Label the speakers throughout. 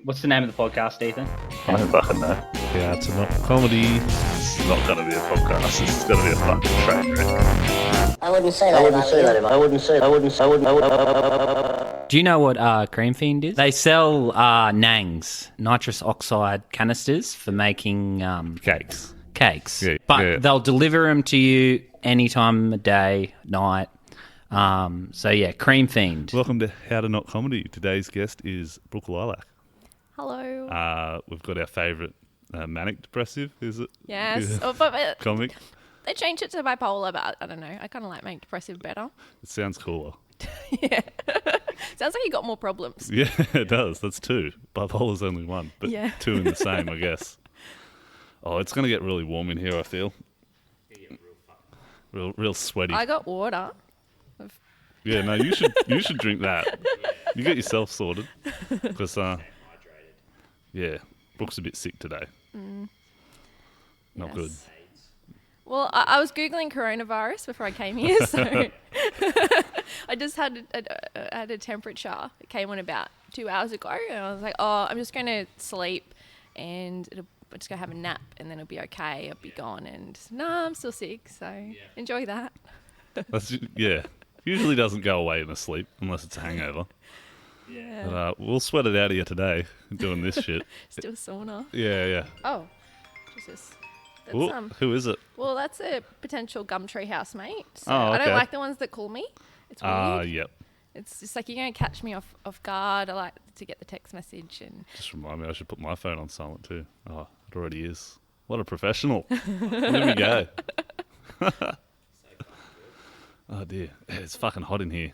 Speaker 1: What's the name of the podcast, Ethan?
Speaker 2: I don't fucking know.
Speaker 3: Yeah, it's not comedy.
Speaker 2: It's not going to be a podcast. It's going to be a fucking train wreck.
Speaker 4: I wouldn't say that.
Speaker 1: Do you know what Cream Fiend is? They sell nangs, nitrous oxide canisters for making
Speaker 2: Cakes.
Speaker 1: cakes.
Speaker 2: Yeah,
Speaker 1: but
Speaker 2: yeah.
Speaker 1: they'll deliver them to you any time of day, night. So yeah, Cream Fiend.
Speaker 3: Welcome to How to Not Comedy. Today's guest is Brooke Lilac.
Speaker 5: Hello.
Speaker 3: We've got our favourite manic depressive, is it?
Speaker 5: Yes.
Speaker 3: Yeah.
Speaker 5: Oh, but
Speaker 3: Comic.
Speaker 5: they changed it to bipolar, but I don't know. I kind of like manic depressive better.
Speaker 3: It sounds cooler.
Speaker 5: Yeah. Sounds like you got more problems.
Speaker 3: Yeah, it does. That's two. Bipolar's only one, but
Speaker 5: Yeah.
Speaker 3: two in the same, I guess. Oh, it's going to get really warm in here, I feel. Real sweaty.
Speaker 5: I got water.
Speaker 3: Yeah, no, you should drink that. You get yourself sorted. Because, yeah, Brooke's a bit sick today. Not good.
Speaker 5: Yes. Well, I was Googling coronavirus before I came here, so I just had a temperature. It came on about 2 hours ago, and I was like, oh, I'm just going to sleep and I'm just going to have a nap, and then it'll be okay. I'll be gone. And no, I'm still sick, so enjoy that.
Speaker 3: Yeah. Usually doesn't go away in a sleep unless it's a hangover.
Speaker 5: Yeah.
Speaker 3: But we'll sweat it out of you today doing this shit.
Speaker 5: Still sauna.
Speaker 3: Yeah.
Speaker 5: Oh, Jesus. That's,
Speaker 3: Ooh, who is it?
Speaker 5: Well, that's a potential Gumtree housemate. So
Speaker 3: Oh,
Speaker 5: I
Speaker 3: okay.
Speaker 5: don't like the ones that call me. It's weird.
Speaker 3: Yep.
Speaker 5: It's just like you're going to catch me off guard. I like to get the text message. And
Speaker 3: Just remind me I should put my phone on silent too. Oh, it already is. What a professional. There we go. Oh dear. It's fucking hot in here.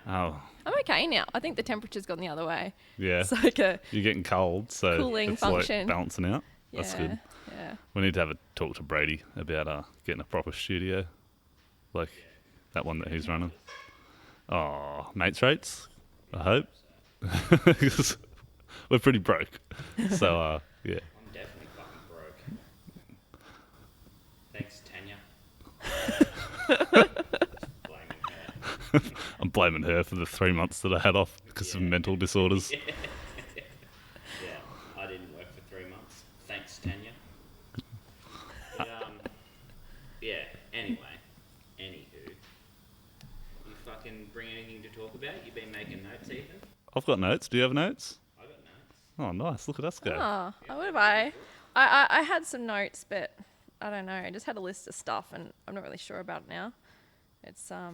Speaker 3: Oh,
Speaker 5: I'm okay now. I think the temperature's gone the other way.
Speaker 3: yeah.
Speaker 5: It's like a
Speaker 3: You're getting cold, so
Speaker 5: cooling
Speaker 3: it's
Speaker 5: function.
Speaker 3: like balancing out. That's
Speaker 5: yeah,
Speaker 3: good.
Speaker 5: yeah.
Speaker 3: We need to have a talk to Brady about getting a proper studio, like that one that he's running. Oh, mates rates, I hope. 'Cause we're pretty broke, so yeah.
Speaker 1: I'm definitely fucking broke. Thanks, Tanya. Blaming her.
Speaker 3: I'm blaming her for the 3 months that I had off because of mental disorders.
Speaker 1: Yeah, I didn't work for 3 months. Thanks, Tanya. But, yeah, anywho. You fucking bring anything to talk about? You been making notes, Ethan?
Speaker 3: I've got notes. Do you have notes?
Speaker 1: I got notes.
Speaker 3: Oh, nice. Look at us go.
Speaker 5: Oh, what have I? I had some notes, but I don't know. I just had a list of stuff, and I'm not really sure about it now. It's
Speaker 1: I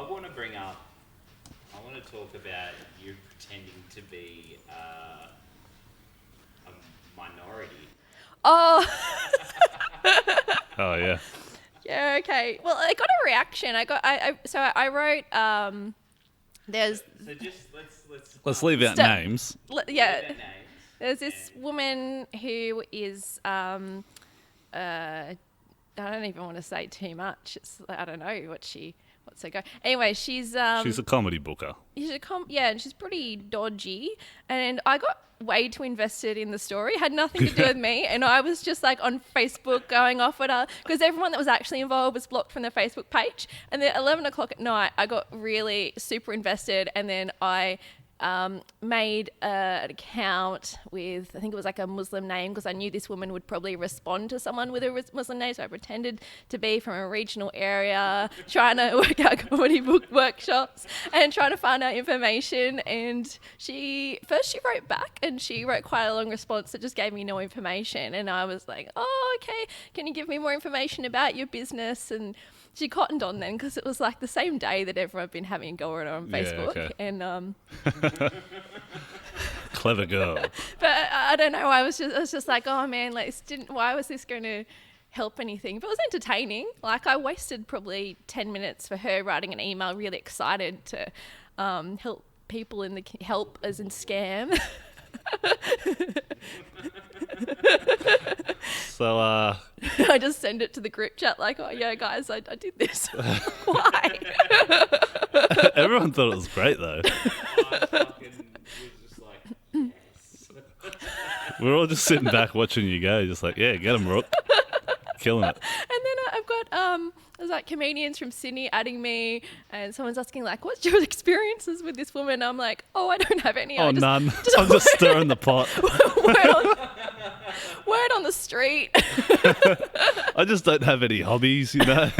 Speaker 1: want to bring up. I want to talk about you pretending to be a minority.
Speaker 5: Oh.
Speaker 3: Oh yeah.
Speaker 5: Yeah, okay. Well, I got a reaction. I wrote there's
Speaker 1: So just
Speaker 3: Let's leave out
Speaker 5: Step-
Speaker 3: names.
Speaker 5: yeah,
Speaker 1: their names.
Speaker 5: there's this woman who is I don't even want to say too much. It's I don't know what's her go. Anyway, she's
Speaker 3: She's a comedy booker.
Speaker 5: and she's pretty dodgy. And I got way too invested in the story. It had nothing to do with me. And I was just like on Facebook going off at her because everyone that was actually involved was blocked from their Facebook page. And then at 11 o'clock at night, I got really super invested. And then I made an account with, I think it was like a Muslim name because I knew this woman would probably respond to someone with a Muslim name. So I pretended to be from a regional area, trying to work out comedy book workshops and trying to find out information. And she wrote back and she wrote quite a long response that just gave me no information. And I was like, oh, okay, can you give me more information about your business? And she cottoned on then because it was like the same day that everyone had been having a go at her on
Speaker 3: Yeah,
Speaker 5: Facebook.
Speaker 3: okay.
Speaker 5: And
Speaker 3: Clever girl.
Speaker 5: but I don't know. I was just like, oh man, like why was this going to help anything? But it was entertaining. Like I wasted probably 10 minutes for her writing an email, really excited to help people in the help as in scam.
Speaker 3: So
Speaker 5: I just send it to the group chat like, oh yeah, guys, I did this. Why?
Speaker 3: everyone thought it was great though.
Speaker 1: I fucking was just like, yes.
Speaker 3: We're all just sitting back watching you go, just like, yeah, get him, Rook. Killing it.
Speaker 5: And then I've got, as like comedians from Sydney adding me, and someone's asking like, "What's your experiences with this woman?" I'm like, "Oh, I don't have any."
Speaker 3: Oh,
Speaker 5: I just,
Speaker 3: none. I'm just stirring the pot.
Speaker 5: word on the street.
Speaker 3: I just don't have any hobbies, you know.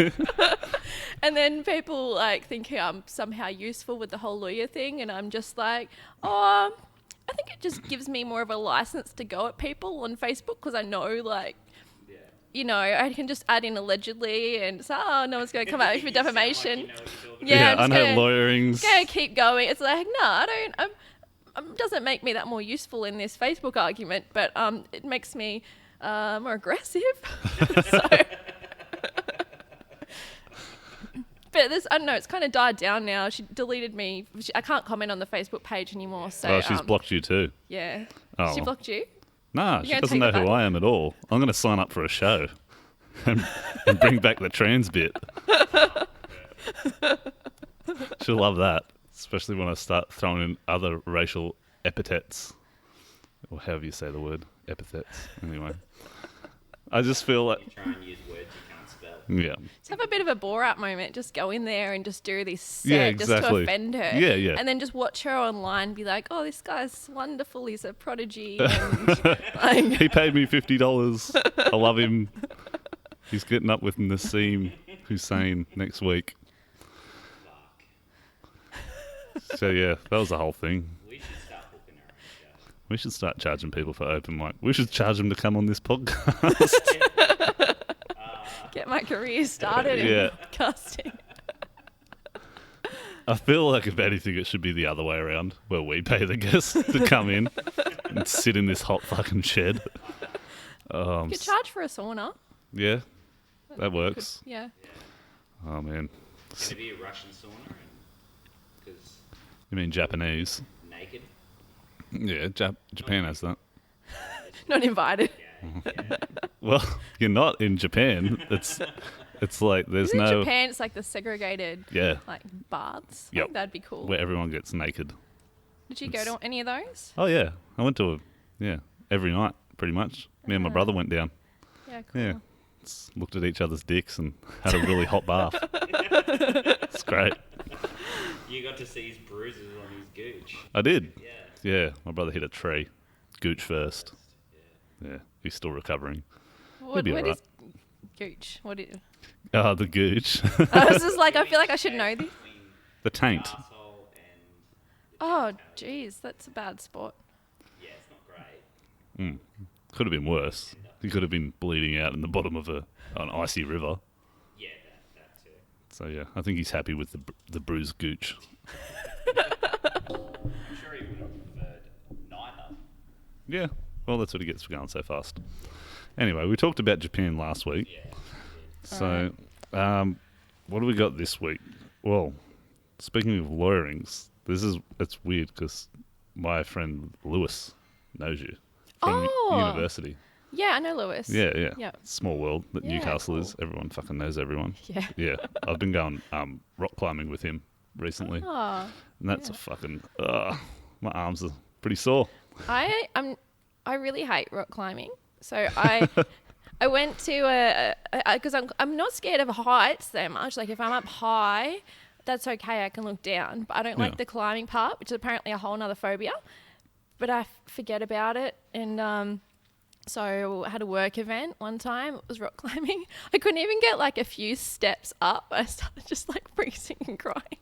Speaker 5: And then people like think I'm somehow useful with the whole lawyer thing, and I'm just like, oh, I think it just gives me more of a license to go at people on Facebook because I know, like, you know, I can just add in allegedly and say, oh, no one's going to come at me for defamation.
Speaker 3: Yeah, I
Speaker 5: I'm
Speaker 3: know
Speaker 5: just
Speaker 3: lawyerings.
Speaker 5: gonna keep going. It's like, no, I don't. Doesn't make me that more useful in this Facebook argument, but it makes me more aggressive. So. But this, I don't know, it's kind of died down now. She deleted me. I can't comment on the Facebook page anymore. So
Speaker 3: Oh, she's blocked you too.
Speaker 5: Yeah.
Speaker 3: Oh.
Speaker 5: She blocked you?
Speaker 3: Nah,
Speaker 5: You
Speaker 3: she
Speaker 5: gonna
Speaker 3: doesn't
Speaker 5: take
Speaker 3: know
Speaker 5: it
Speaker 3: who
Speaker 5: back?
Speaker 3: I am at all. I'm going to sign up for a show and bring back the trans bit. She'll love that, especially when I start throwing in other racial epithets, or however you say the word, epithets. Anyway, I just feel like,
Speaker 1: You try and use words you can't spell.
Speaker 3: yeah,
Speaker 5: Just have a bit of a Borat moment. Just go in there and just do this set
Speaker 3: Yeah,
Speaker 5: just to
Speaker 3: exactly.
Speaker 5: offend her.
Speaker 3: Yeah, yeah.
Speaker 5: And then just watch her online be like, oh, this guy's wonderful. He's a prodigy. And like,
Speaker 3: he paid me $50. I love him. He's getting up with Nassim Hussein next week. So yeah, that was the whole thing.
Speaker 1: We should start booking our own show.
Speaker 3: We should start charging people for open mic. We should charge them to come on this podcast.
Speaker 5: get my career started
Speaker 3: Yeah.
Speaker 5: in casting.
Speaker 3: I feel like if anything, it should be the other way around, where we pay the guests to come in and sit in this hot fucking shed.
Speaker 5: You could charge for a sauna.
Speaker 3: Yeah, that works.
Speaker 5: Yeah.
Speaker 3: Oh man,
Speaker 1: It's going to be a Russian sauna because
Speaker 3: you mean Japanese?
Speaker 1: naked.
Speaker 3: Yeah, Japan has that.
Speaker 5: Not invited.
Speaker 3: Well, you're not in Japan. It's like there's
Speaker 5: Isn't
Speaker 3: no
Speaker 5: Japan, it's like the segregated
Speaker 3: yeah
Speaker 5: like baths.
Speaker 3: Yep.
Speaker 5: Like, that'd be cool.
Speaker 3: where everyone gets naked.
Speaker 5: Did you go to any of those?
Speaker 3: Oh yeah, I went to every night pretty much. Me and my brother went down.
Speaker 5: Yeah, cool.
Speaker 3: Yeah, looked at each other's dicks and had a really hot bath. It's great.
Speaker 1: You got to see his bruises on his gooch.
Speaker 3: I did.
Speaker 1: Yeah.
Speaker 3: Yeah, my brother hit a tree. Gooch first. Yeah, he's still recovering.
Speaker 5: What
Speaker 3: be
Speaker 5: is
Speaker 3: alright.
Speaker 5: gooch? What is?
Speaker 3: Oh, the gooch.
Speaker 5: I was just like, I feel like I should know this.
Speaker 3: The taint.
Speaker 1: Asshole and
Speaker 5: Oh, jeez, that's a bad spot.
Speaker 1: yeah, it's not great.
Speaker 3: Could have been worse. He could have been bleeding out in the bottom of an icy river.
Speaker 1: Yeah, that too.
Speaker 3: So yeah, I think he's happy with the bruised gooch.
Speaker 1: I'm sure he would have preferred neither.
Speaker 3: Yeah, well, that's what he gets for going so fast. Anyway, we talked about Japan last week.
Speaker 1: Yeah.
Speaker 3: So, what do we got this week? Well, speaking of lawyerings, it's weird because my friend Lewis knows you from
Speaker 5: Oh.
Speaker 3: university.
Speaker 5: Yeah, I know Lewis.
Speaker 3: Yeah, yeah.
Speaker 5: Yep.
Speaker 3: Small world that
Speaker 5: Yeah,
Speaker 3: Newcastle is.
Speaker 5: cool.
Speaker 3: Everyone fucking knows everyone.
Speaker 5: Yeah.
Speaker 3: Yeah, I've been going rock climbing with him recently,
Speaker 5: Oh,
Speaker 3: and that's a fucking. My arms are pretty sore.
Speaker 5: I really hate rock climbing. So I went to because I'm not scared of heights that much. Like if I'm up high, that's okay. I can look down, but I don't like
Speaker 3: Yeah.
Speaker 5: the climbing part, which is apparently a whole nother phobia. But I forget about it, and so I had a work event one time. It was rock climbing. I couldn't even get like a few steps up. I started just like freezing and crying.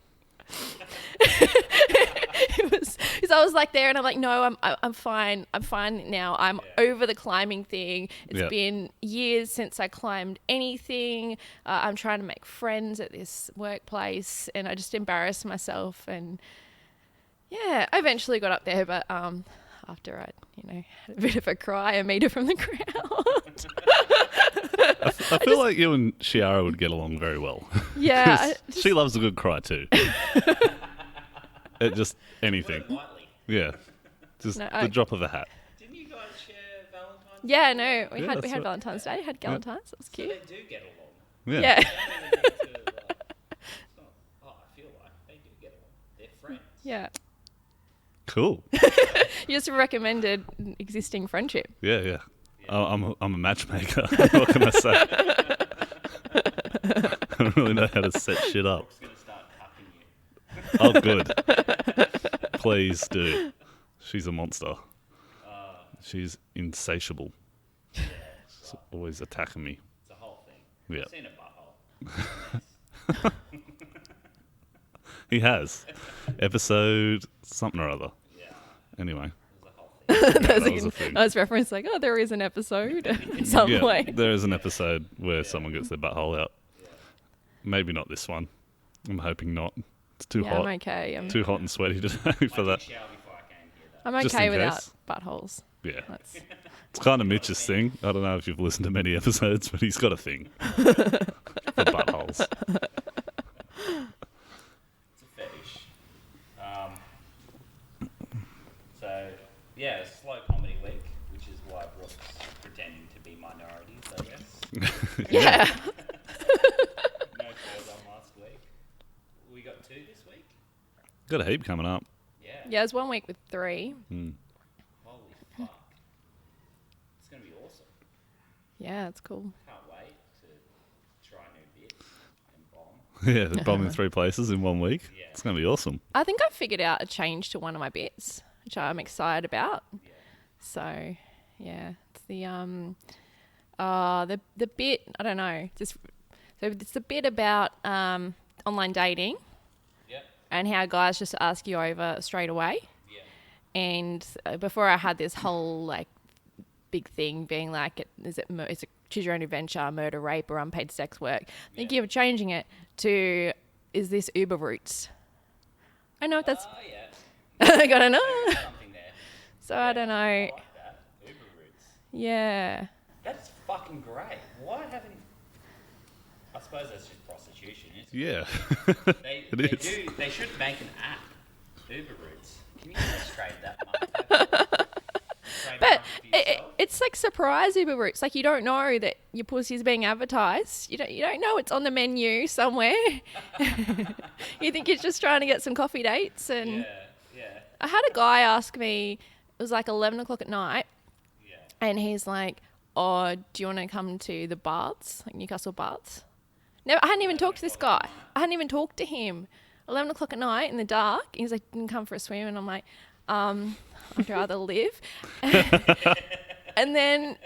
Speaker 5: It was because I was like there, and I'm like, no, I'm fine. I'm fine now. I'm over the climbing thing. It's
Speaker 3: Yeah.
Speaker 5: been years since I climbed anything. I'm trying to make friends at this workplace, and I just embarrassed myself. And yeah, I eventually got up there, but after I, had a bit of a cry, a meter from the crowd.
Speaker 3: I feel like you and Shiara would get along very well.
Speaker 5: Yeah,
Speaker 3: 'Cause she loves a good cry too. At just anything.
Speaker 1: Lightly.
Speaker 3: Yeah. Just
Speaker 5: No,
Speaker 3: the drop of a hat.
Speaker 1: Didn't you guys share Valentine's?
Speaker 5: yeah, no, we
Speaker 3: Yeah,
Speaker 5: had
Speaker 3: that's right.
Speaker 5: Valentine's Day, had Galentine's. That was
Speaker 1: So
Speaker 5: cute.
Speaker 1: they do get along.
Speaker 3: Yeah.
Speaker 5: Yeah.
Speaker 1: They don't even need to, it's not, I feel like they do get along. They're friends.
Speaker 5: Yeah.
Speaker 3: Cool.
Speaker 5: You just recommended an existing friendship.
Speaker 3: Yeah, yeah. I'm a matchmaker. What can I say? I don't really know how to set shit up.
Speaker 1: Brooke's gonna start cupping you.
Speaker 3: Oh, good. Please do. She's a monster. She's insatiable.
Speaker 1: Yeah,
Speaker 3: She's always attacking me.
Speaker 1: it's a whole thing.
Speaker 3: Yeah.
Speaker 1: I've seen a butthole.
Speaker 3: He has. Episode something or other.
Speaker 1: Yeah,
Speaker 3: Anyway.
Speaker 1: there's a whole thing.
Speaker 5: That
Speaker 3: that was a thing.
Speaker 5: nice reference. Like, oh, there is an episode in some
Speaker 3: Yeah,
Speaker 5: way.
Speaker 3: there is an episode where someone gets their butthole out.
Speaker 1: Yeah.
Speaker 3: Maybe not this one. I'm hoping not. It's too
Speaker 5: Yeah,
Speaker 3: hot.
Speaker 5: I'm okay.
Speaker 3: Too hot and sweaty today for
Speaker 1: I did
Speaker 3: that.
Speaker 1: shower before I came here, though.
Speaker 5: I'm
Speaker 3: Just
Speaker 5: okay
Speaker 3: in
Speaker 5: without
Speaker 3: case.
Speaker 5: buttholes.
Speaker 3: Yeah.
Speaker 5: That's
Speaker 3: It's kind of Mitch's thing. I don't know if you've listened to many episodes, but he's got a thing for buttholes.
Speaker 1: It's a fetish. So, yeah, it's slow comedy week, which is why Brooke's pretending to be minorities, I guess.
Speaker 5: yeah.
Speaker 1: No further on last week. We got 2 this week?
Speaker 3: Got a heap coming up.
Speaker 1: Yeah.
Speaker 5: Yeah, it's 1 week with 3.
Speaker 3: Mm.
Speaker 1: Holy fuck. It's going to be awesome.
Speaker 5: Yeah, it's cool.
Speaker 1: Can't wait to try new bits and bomb.
Speaker 3: Yeah, they're bombing 3 places in 1 week.
Speaker 1: Yeah.
Speaker 3: It's going to be awesome.
Speaker 5: I think I figured out a change to one of my bits, which I'm excited about.
Speaker 1: Yeah.
Speaker 5: So, yeah, it's the bit, I don't know, so it's the bit about online dating
Speaker 1: Yep.
Speaker 5: and how guys just ask you over straight away.
Speaker 1: Yeah.
Speaker 5: And before I had this whole like big thing being like, is it choose your own adventure, murder, rape, or unpaid sex work? I think you're changing it to, is this Uber routes? I know what that's.
Speaker 1: Oh, yeah.
Speaker 5: I gotta know.
Speaker 1: There's something there.
Speaker 5: So I don't know.
Speaker 1: I like that. Uber routes.
Speaker 5: Yeah.
Speaker 1: That's fucking great. Why haven't... I suppose that's just prostitution, isn't it?
Speaker 3: Yeah.
Speaker 1: They
Speaker 3: It is.
Speaker 1: They should make an app. Uber routes. Can you just trade that money?
Speaker 5: But it's like surprise Uber routes. Like you don't know that your pussy is being advertised. You don't know it's on the menu somewhere. You think you're just trying to get some coffee dates. And
Speaker 1: Yeah.
Speaker 5: I had a guy ask me, it was like 11 o'clock at night,
Speaker 1: Yeah.
Speaker 5: and he's like, "Oh, do you want to come to the baths, like Newcastle baths?" No, I hadn't even talked to this guy. I hadn't even talked to him. 11 o'clock at night in the dark. He's like, "Didn't come for a swim," and I'm like, I'd rather live. And then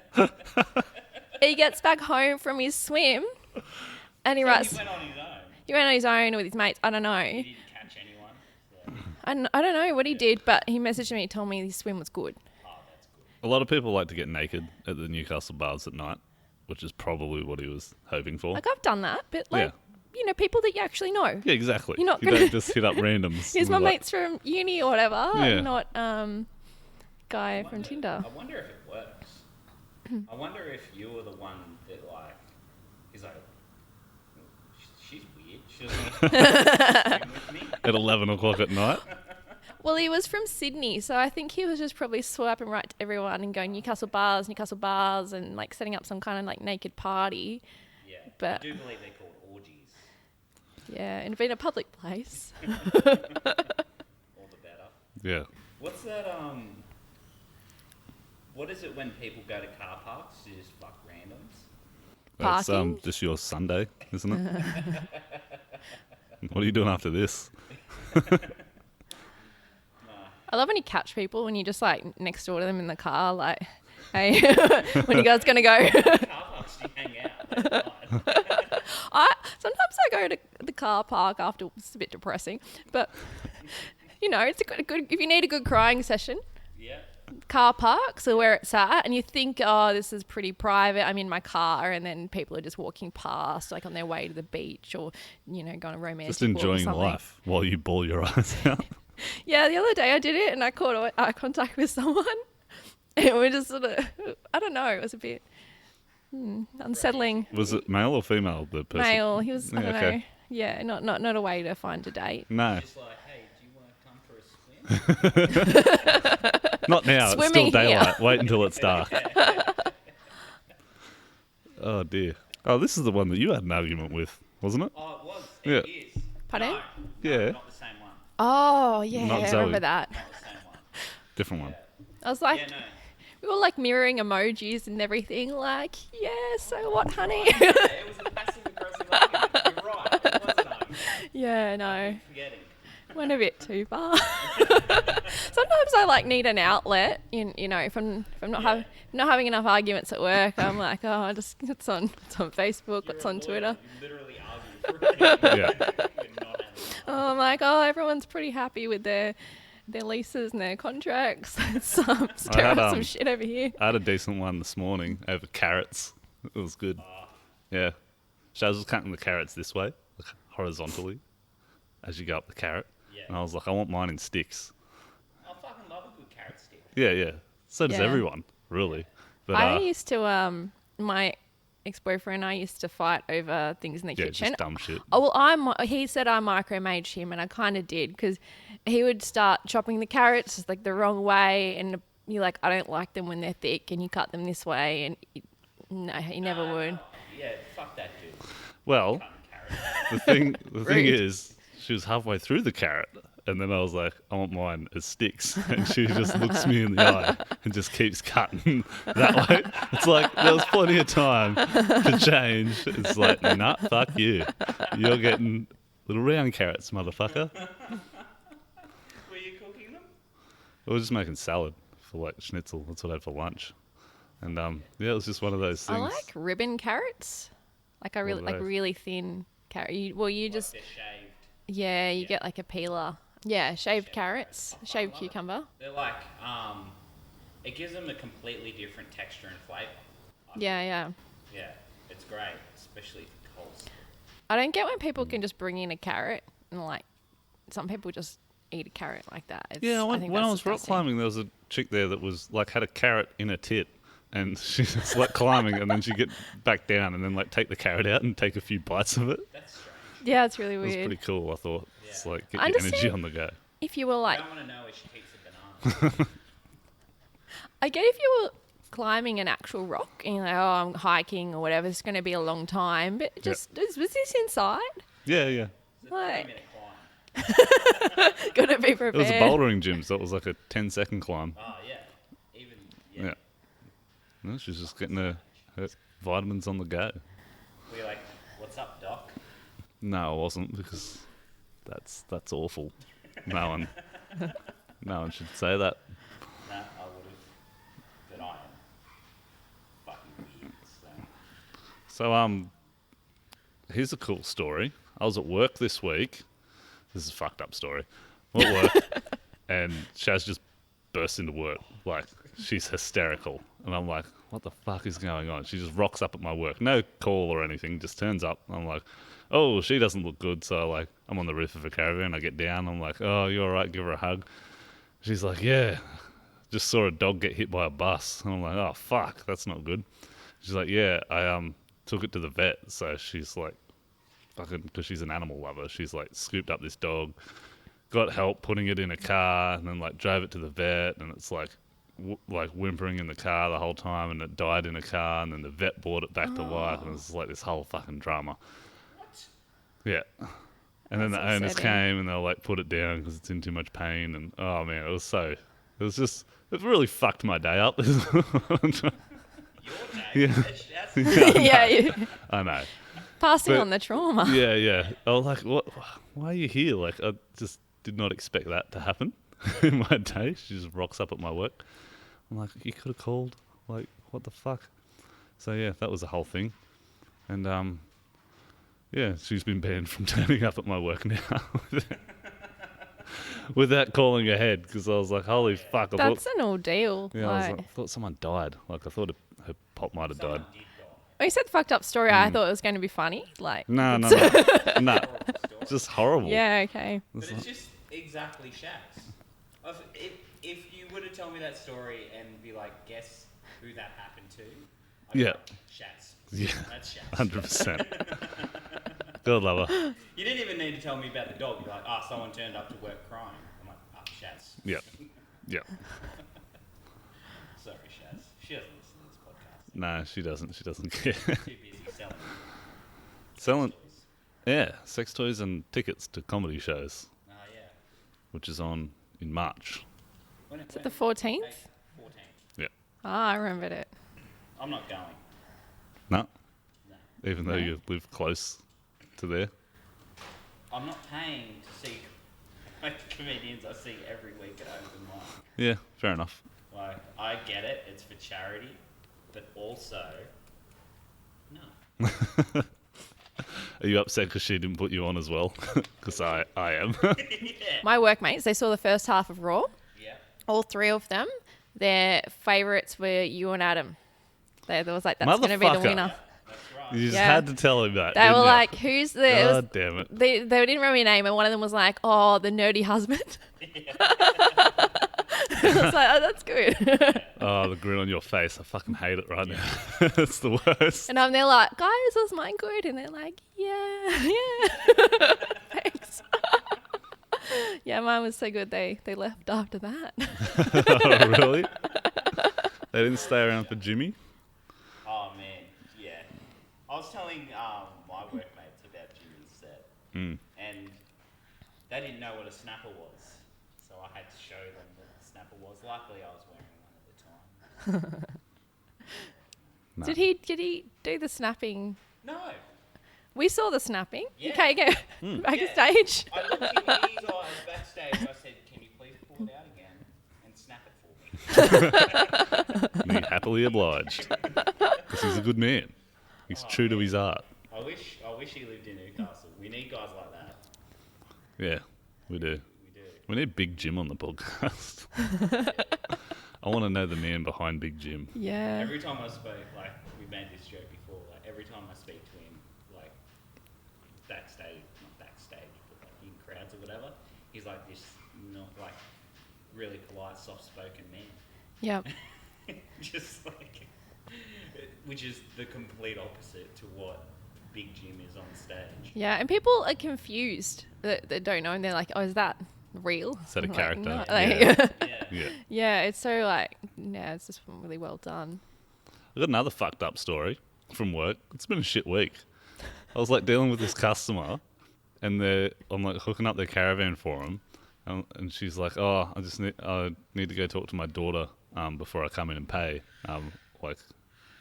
Speaker 5: he gets back home from his swim and he writes,
Speaker 1: He went on his own.
Speaker 5: he went on his own with his mates. I don't know.
Speaker 1: He didn't catch anyone. So.
Speaker 5: I don't know what he did, but he messaged me and told me his swim was good.
Speaker 1: Oh, that's good.
Speaker 3: A lot of people like to get naked at the Newcastle bars at night, which is probably what he was hoping for.
Speaker 5: Like I've done that, but like,
Speaker 3: Yeah.
Speaker 5: people that you actually know.
Speaker 3: Yeah, exactly.
Speaker 5: You're not
Speaker 3: You
Speaker 5: gonna-
Speaker 3: don't just hit up randoms.
Speaker 5: Here's
Speaker 3: and
Speaker 5: my
Speaker 3: be like,
Speaker 5: mates from uni or whatever,
Speaker 3: Yeah.
Speaker 5: not guy from Tinder.
Speaker 1: I wonder if it works. I wonder if you're the one that like, he's like, she's weird. She doesn't want to swim with me.
Speaker 3: At 11 o'clock at night.
Speaker 5: Well, he was from Sydney, so I think he was just probably swiping right to everyone and going Newcastle bars, and like setting up some kind of like naked party.
Speaker 1: Yeah,
Speaker 5: But-
Speaker 1: I do believe they're called orgies.
Speaker 5: Yeah, and being a public place.
Speaker 1: All the better.
Speaker 3: Yeah.
Speaker 1: What's that? What is it when people go to car parks to just fuck randoms?
Speaker 3: That's
Speaker 5: Parking?
Speaker 3: just your Sunday, isn't it? What are you doing after this?
Speaker 5: I love when you catch people when you just like next door to them in the car, like, hey, when you guys gonna go?
Speaker 1: Car parks do you hang out? That's fine.
Speaker 5: Sometimes I go to the car park after. It's a bit depressing, but it's a good if you need a good crying session.
Speaker 1: Yeah.
Speaker 5: Car parks are where it's at, and you think, oh, this is pretty private. I'm in my car, and then people are just walking past, like on their way to the beach, or going a romantic
Speaker 3: Just
Speaker 5: walk or
Speaker 3: enjoying
Speaker 5: something.
Speaker 3: life while you bawl your eyes out.
Speaker 5: Yeah, the other day I did it, and I caught eye contact with someone, and we just sort of, I don't know, it was a bit unsettling.
Speaker 3: Was it male or female, the person?
Speaker 5: Male, he was, I
Speaker 3: Yeah,
Speaker 5: don't
Speaker 3: okay.
Speaker 5: know, yeah, not a way to find a date.
Speaker 3: No,
Speaker 1: Just like, hey, do you want to come for a swim?
Speaker 3: not now. It's
Speaker 5: Swimming
Speaker 3: still
Speaker 5: here.
Speaker 3: daylight. Wait until it's dark. Oh, dear. Oh, this is the one that you had an argument with, wasn't it?
Speaker 1: Oh, it was.
Speaker 3: Yeah.
Speaker 1: It is.
Speaker 5: Pardon?
Speaker 1: No,
Speaker 3: Yeah.
Speaker 1: not the same one.
Speaker 5: Oh, yeah,
Speaker 3: Not
Speaker 5: I
Speaker 3: Zoe.
Speaker 5: remember that.
Speaker 1: Not the same one.
Speaker 3: Different one.
Speaker 5: I was like,
Speaker 1: Yeah, no.
Speaker 5: we were like mirroring emojis and everything, like, yeah, so what, honey?
Speaker 1: Yeah, it was a passive aggressive argument. You're
Speaker 5: Yeah, no.
Speaker 1: Forgetting.
Speaker 5: Went a bit too far. Sometimes I need an outlet. You know, if I'm not having enough arguments at work, I'm like, oh, it's on Facebook, it's on Twitter.
Speaker 1: You literally argue for it.
Speaker 3: Yeah.
Speaker 1: You're not having
Speaker 5: Oh, I'm like, oh, everyone's pretty happy with their leases and their contracts. Stir
Speaker 3: had,
Speaker 5: up some shit over here.
Speaker 3: I had a decent one this morning over carrots. It was good. Yeah. Shaz was cutting the carrots this way, like horizontally, as you go up the carrot.
Speaker 1: Yeah.
Speaker 3: And I was like, I want mine in sticks.
Speaker 1: I fucking love a good carrot stick.
Speaker 3: Yeah, yeah. So does
Speaker 5: Yeah.
Speaker 3: everyone, really. But
Speaker 5: I used to, my ex-boyfriend and I used to fight over things in the
Speaker 3: yeah,
Speaker 5: kitchen.
Speaker 3: just dumb shit.
Speaker 5: Oh, well, he said I micromanaged him, and I kind of did, because he would start chopping the carrots like the wrong way, and you're like, I don't like them when they're thick, and you cut them this way, and no, he never would.
Speaker 1: Yeah, fuck that dude.
Speaker 3: Well,
Speaker 1: Cutting carrots.
Speaker 3: the thing
Speaker 5: Rude.
Speaker 3: is, she was halfway through the carrot, and then I was like, I want mine as sticks, and she just looks me in the eye and just keeps cutting that way. It's like there was plenty of time to change. It's like, nah, fuck you. You're getting little round carrots, motherfucker.
Speaker 1: Were you cooking them?
Speaker 3: I was just making salad for like schnitzel. That's what I had for lunch, and yeah, it was just one of those things.
Speaker 5: I like ribbon carrots. Like I really
Speaker 3: What are those?
Speaker 5: really thin carrot. You
Speaker 1: Like
Speaker 5: just
Speaker 1: they're shaved.
Speaker 5: yeah, you get like a peeler. Yeah, shaved carrots, shaved
Speaker 1: love it.
Speaker 5: cucumber.
Speaker 1: They're like, it gives them a completely different texture and flavour.
Speaker 5: Yeah, yeah.
Speaker 1: Yeah, it's great, especially for coleslaw.
Speaker 5: I don't get when people can just bring in a carrot and like some people just eat a carrot like that.
Speaker 3: Yeah,
Speaker 5: think
Speaker 3: when I
Speaker 5: that's
Speaker 3: was rock
Speaker 5: disgusting.
Speaker 3: climbing, there was a chick there that was like had a carrot in her tit, and she was like climbing, and then she'd get back down, and then like take the carrot out and take a few bites of it.
Speaker 1: That's strange.
Speaker 5: Yeah, it's really
Speaker 3: It was
Speaker 5: weird.
Speaker 3: pretty cool. I thought it's
Speaker 1: Yeah.
Speaker 3: like get
Speaker 5: I
Speaker 3: your energy
Speaker 5: understand.
Speaker 3: on the go.
Speaker 5: If you were
Speaker 1: I
Speaker 5: like,
Speaker 1: don't want to know where she keeps the banana.
Speaker 5: I get if you were climbing an actual rock and you're like, oh, I'm hiking or whatever, it's going to be a long time. But just, was this inside?
Speaker 3: Yeah, yeah.
Speaker 1: It's a
Speaker 5: Like-
Speaker 1: 30-minute climb.
Speaker 5: Got to be
Speaker 3: It
Speaker 5: prepared.
Speaker 3: was a bouldering gym, so it was like a 10-second climb.
Speaker 1: Oh, yeah. Even,
Speaker 3: Yeah. No, she's just getting her vitamins on the go.
Speaker 1: We're like, what's up, doc?
Speaker 3: No, I wasn't, because that's awful. No one should say that.
Speaker 1: No, I would have. But I am fucking weird, so.
Speaker 3: So here's a cool story. I was at work this week. This is a fucked up story. I'm at work, and Shaz just bursts into work. Like, she's hysterical. And I'm like, what the fuck is going on? She just rocks up at my work. No call or anything, just turns up. I'm like, oh, she doesn't look good. So, like, I'm on the roof of a caravan. I get down. I'm like, oh, you all right? Give her a hug. She's like, yeah. Just saw a dog get hit by a bus. And I'm like, oh, fuck, that's not good. She's like, yeah, I took it to the vet. So she's like, fucking, because she's an animal lover, she's like scooped up this dog, got help putting it in a car, and then like drove it to the vet, and it's like like whimpering in the car the whole time, and it died in a car, and then the vet brought it back to life, and it's like this whole fucking drama.
Speaker 1: What?
Speaker 3: Yeah. And then
Speaker 5: That's
Speaker 3: the owners
Speaker 5: upsetting.
Speaker 3: came and they'll like put it down because it's in too much pain, and oh man, it really fucked my day up.
Speaker 1: Your day?
Speaker 3: Yeah.
Speaker 1: That's
Speaker 5: yeah, you
Speaker 3: I know.
Speaker 5: passing
Speaker 3: But-
Speaker 5: on the trauma.
Speaker 3: Yeah, yeah. I was like, what? Why are you here? Like, I just did not expect that to happen in my day. She just rocks up at my work. I'm like, you could have called. Like, what the fuck? So yeah, that was the whole thing. And yeah, she's been banned from turning up at my work now without calling ahead, because I was like, holy fuck!
Speaker 5: That's an ordeal.
Speaker 3: I
Speaker 5: Like,
Speaker 3: thought someone died. Like, I thought her pop might have died.
Speaker 1: Someone did die.
Speaker 5: when you said the fucked up story, I thought it was going to be funny. Like,
Speaker 3: No, no, no,
Speaker 1: Horrible story.
Speaker 3: just horrible.
Speaker 5: yeah, okay.
Speaker 1: But it's just exactly Shaz. If you were to tell me that story and be like, guess who that happened to? I'd be
Speaker 3: Yeah.
Speaker 1: like, Shaz.
Speaker 3: Yeah.
Speaker 1: That's Shaz.
Speaker 3: 100%. God love her.
Speaker 1: You didn't even need to tell me about the dog. You're like, oh, someone turned up to work crying. I'm like, oh, Shaz.
Speaker 3: Yep. Yep.
Speaker 1: Sorry, Shaz. She doesn't listen to this podcast.
Speaker 3: No, she doesn't. She doesn't care.
Speaker 1: Too busy selling
Speaker 3: Selling,
Speaker 1: toys.
Speaker 3: yeah, sex toys and tickets to comedy shows,
Speaker 1: Oh, yeah.
Speaker 3: which is on in March.
Speaker 5: Is it the 14th?
Speaker 1: 14th.
Speaker 3: Yeah.
Speaker 5: Ah, I remembered it.
Speaker 1: I'm not going.
Speaker 3: No,
Speaker 1: No.
Speaker 3: even though
Speaker 5: No.
Speaker 3: you live close to there.
Speaker 1: I'm not paying to see like comedians I see every week at open mic.
Speaker 3: Yeah, fair enough.
Speaker 1: Like, I get it, it's for charity, but also, no.
Speaker 3: Are you upset because she didn't put you on as well? Because I am.
Speaker 1: Yeah.
Speaker 5: My workmates, they saw the first half of Raw.
Speaker 1: Yeah.
Speaker 5: All three of them, their favourites were you and Adam. There was like, that's going to be the
Speaker 3: Motherfucker.
Speaker 5: winner.
Speaker 1: That's right.
Speaker 3: You just
Speaker 5: Yeah.
Speaker 3: had to tell him that.
Speaker 5: They
Speaker 3: didn't
Speaker 5: were
Speaker 3: you?
Speaker 5: like, who's the... it was-
Speaker 3: God damn it.
Speaker 5: they didn't remember your name, and one of them was like, oh, the nerdy husband. I was like, oh, that's good.
Speaker 3: Oh, the grin on your face. I fucking hate it right now. It's the worst.
Speaker 5: And I'm there like, guys, was mine good? And they're like, yeah. Thanks. Yeah, mine was so good. They left after that.
Speaker 3: Oh, really? They didn't stay around for Jimmy?
Speaker 1: Oh, man, yeah. I was telling my workmates about Jimmy's set, and they didn't know what a snapper was. So I had to show them what a snapper was. Luckily, I was wearing one at the time.
Speaker 3: No.
Speaker 5: Did he do the snapping?
Speaker 1: No.
Speaker 5: We sasaw the snapping.
Speaker 1: Yeah.
Speaker 5: Okay, go backstage.
Speaker 1: I looked in his eyes backstage. I said, "Can you please pull it out again and snap it for me?"
Speaker 3: Me happily obliged. Because he's a good man. He's true to his art.
Speaker 1: I wish he lived in Newcastle. We need guys like that.
Speaker 3: Yeah, we do.
Speaker 1: We do.
Speaker 3: We need Big Jim on the podcast. I want to know the man behind Big Jim.
Speaker 5: Yeah.
Speaker 1: Every time I spoke, like, we made this joke before, like, every time I speak to him, like, backstage, not backstage, but like in crowds or whatever, he's like this, not like, really polite, soft-spoken man.
Speaker 5: Yep.
Speaker 1: Just like, which is the complete opposite to what Big Jim is on stage.
Speaker 5: Yeah, and people are confused that don't know, and they're like, oh, is that real?
Speaker 3: Is that a
Speaker 5: I'm like,
Speaker 3: character?
Speaker 5: "No."
Speaker 3: Yeah.
Speaker 5: Like,
Speaker 1: Yeah.
Speaker 3: Yeah.
Speaker 5: yeah, it's so like, yeah, it's just really well done.
Speaker 3: I got another fucked up story from work. It's been a shit week. I was like dealing with this customer, and I'm like hooking up their caravan for him, and she's like, "Oh, I need to go talk to my daughter before I come in and pay." Like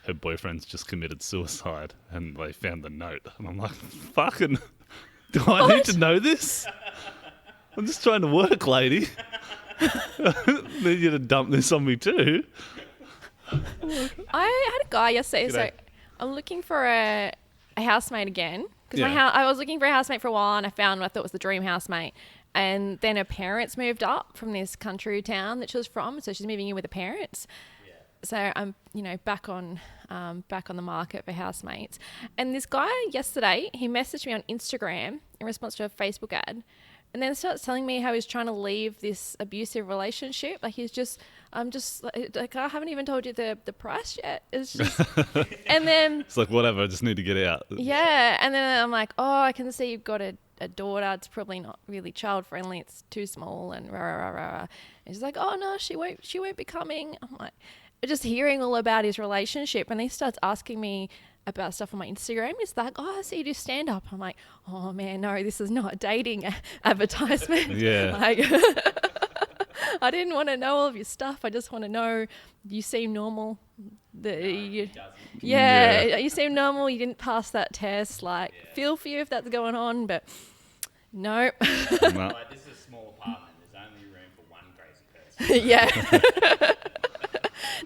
Speaker 3: her boyfriend's just committed suicide, and they found the note, and I'm like, "Fucking, do I need to know this? I'm just trying to work, lady. Need you to dump this on me too."
Speaker 5: I had a guy yesterday, so
Speaker 3: G'day.
Speaker 5: I'm looking for a housemate again. Because
Speaker 3: Yeah.
Speaker 5: I was looking for a housemate for a while, and I found what I thought was the dream housemate. And then her parents moved up from this country town that she was from, so she's moving in with her parents.
Speaker 1: Yeah.
Speaker 5: So I'm, back on the market for housemates. And this guy yesterday, he messaged me on Instagram in response to a Facebook ad, and then starts telling me how he's trying to leave this abusive relationship. Like I'm just like, I haven't even told you the price yet. It's just, and then
Speaker 3: It's like, whatever, I just need to get out.
Speaker 5: yeah, and then I'm like, oh, I can see you've got a daughter. It's probably not really child friendly. It's too small and rah rah rah rah. And she's like, oh no, she won't be coming. I'm like, just hearing all about his relationship, and he starts asking me about stuff on my Instagram. He's like, oh, I see you do stand up. I'm like, oh man, no, this is not a dating advertisement.
Speaker 3: Yeah.
Speaker 5: Like, I didn't want to know all of your stuff. I just want to know you seem normal.
Speaker 1: Doesn't.
Speaker 5: Yeah, you seem normal. You didn't pass that test. Like, feel for you if that's going on, but no.
Speaker 3: No.
Speaker 1: Like, this is a small apartment. There's only room for one crazy person.
Speaker 5: Yeah.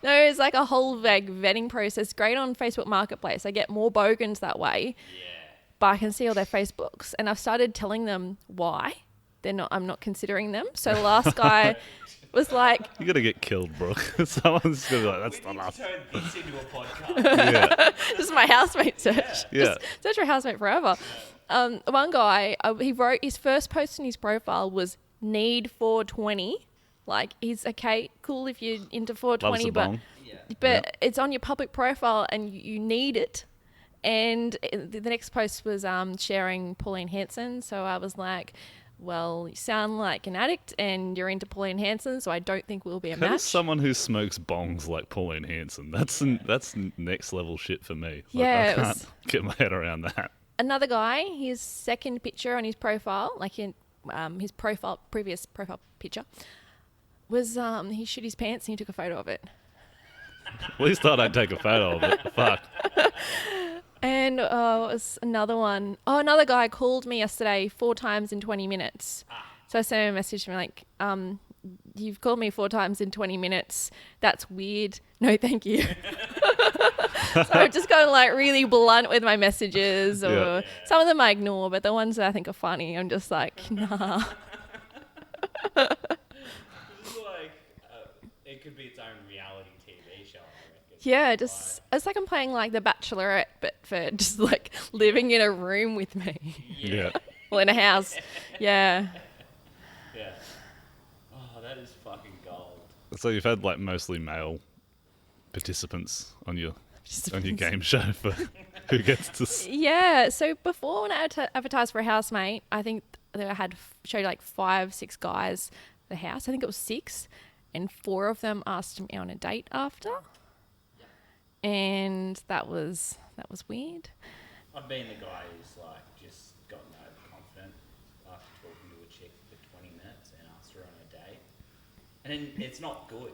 Speaker 5: No, it's like a whole vetting process. Great on Facebook Marketplace. I get more bogans that way,
Speaker 1: Yeah.
Speaker 5: but I can see all their Facebooks, and I've started telling them why I'm not considering them. So the last guy was like,
Speaker 3: You gotta get killed, Brooke. Someone's gonna be like, that's
Speaker 1: We
Speaker 3: not
Speaker 1: need
Speaker 3: us.
Speaker 1: to turn this into a podcast.
Speaker 3: Yeah.
Speaker 5: this is my housemate search.
Speaker 3: Yeah.
Speaker 5: Just search for housemate forever. One guy, he wrote his first post in his profile was need 420. Like, he's okay, cool if you're into 420,
Speaker 3: Loves a
Speaker 5: but
Speaker 3: bong.
Speaker 5: but it's on your public profile and you need it. And the next post was sharing Pauline Hanson. So I was like, well, you sound like an addict and you're into Pauline Hanson, so I don't think we'll be a
Speaker 3: How
Speaker 5: match.
Speaker 3: does someone who smokes bongs like Pauline Hanson? That's next level shit for me. Like,
Speaker 5: Yeah,
Speaker 3: I
Speaker 5: it
Speaker 3: can't
Speaker 5: was-
Speaker 3: get my head around that.
Speaker 5: Another guy, his second picture on his profile, like in his previous profile picture, was he shit his pants and he took a photo of it.
Speaker 3: At least I don't take a photo of it. Fuck.
Speaker 5: And what was another one? Oh, another guy called me yesterday 4 times in 20 minutes. So I sent him a message to me like, you've called me 4 times in 20 minutes. That's weird. No, thank you. So I've just gone like really blunt with my messages, or some of them I ignore, but the ones that I think are funny, I'm just like, nah.
Speaker 1: It's like it could be its own reality TV show. I reckon.
Speaker 5: Yeah, just it's like I'm playing like The Bachelorette, but for just like living in a room with me.
Speaker 3: Yeah.
Speaker 5: Well, in a house. Yeah.
Speaker 1: Yeah. Oh, that is fucking gold.
Speaker 3: So you've had like mostly male participants on your game show for who gets to.
Speaker 5: Yeah. So before, when I advertised for a housemate, I think that I had showed like 5, 6 guys the house. I think it was 6, and 4 of them asked me on a date after, and that was weird.
Speaker 1: I've been the guy who's like just gotten overconfident after talking to a chick for 20 minutes and asked her on a date, and then it's not good.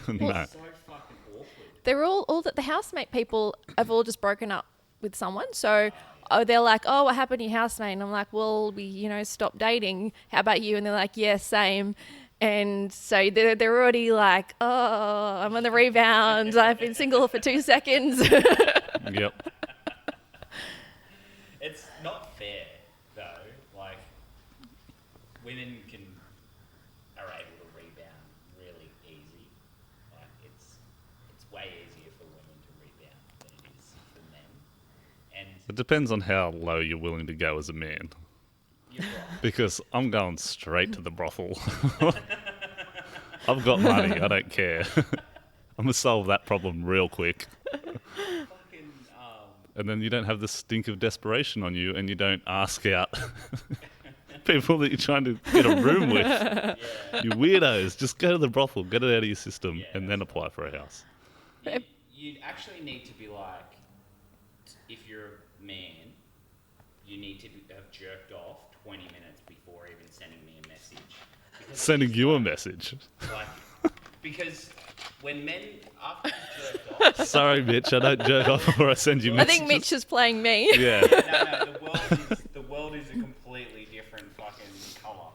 Speaker 3: No.
Speaker 1: It's so fucking awkward.
Speaker 5: They're all the housemate people have all just broken up with someone. So they're like, oh, what happened to your housemate? And I'm like, well, we stopped dating. How about you? And they're like, yeah, same. And so they're already like, oh, I'm on the rebound. I've been single for 2 seconds.
Speaker 3: Yep.
Speaker 1: It's not fair though. Like women are able to rebound really easy. Like it's way easier for women to rebound than it is for men. And
Speaker 3: It depends on how low you're willing to go as a man.
Speaker 1: you're right.
Speaker 3: Because I'm going straight to the brothel. I've got money. I don't care. I'm going to solve that problem real quick.
Speaker 1: Fucking
Speaker 3: And then you don't have the stink of desperation on you, and you don't ask out people that you're trying to get a room with. You weirdos. Just go to the brothel, get it out of your system, and then apply for a house.
Speaker 1: you actually need to be like, if you're a man, you need to have jerked off 20 minutes before even sending me a message. Because
Speaker 3: Sending
Speaker 1: it's
Speaker 3: you a
Speaker 1: like-
Speaker 3: message.
Speaker 1: Like, because when men, after you've jerked off,
Speaker 3: Sorry, Mitch, I don't jerk off before I send you
Speaker 5: I
Speaker 3: messages.
Speaker 5: think Mitch is playing me.
Speaker 3: Yeah.
Speaker 1: no, the world is a completely different fucking colour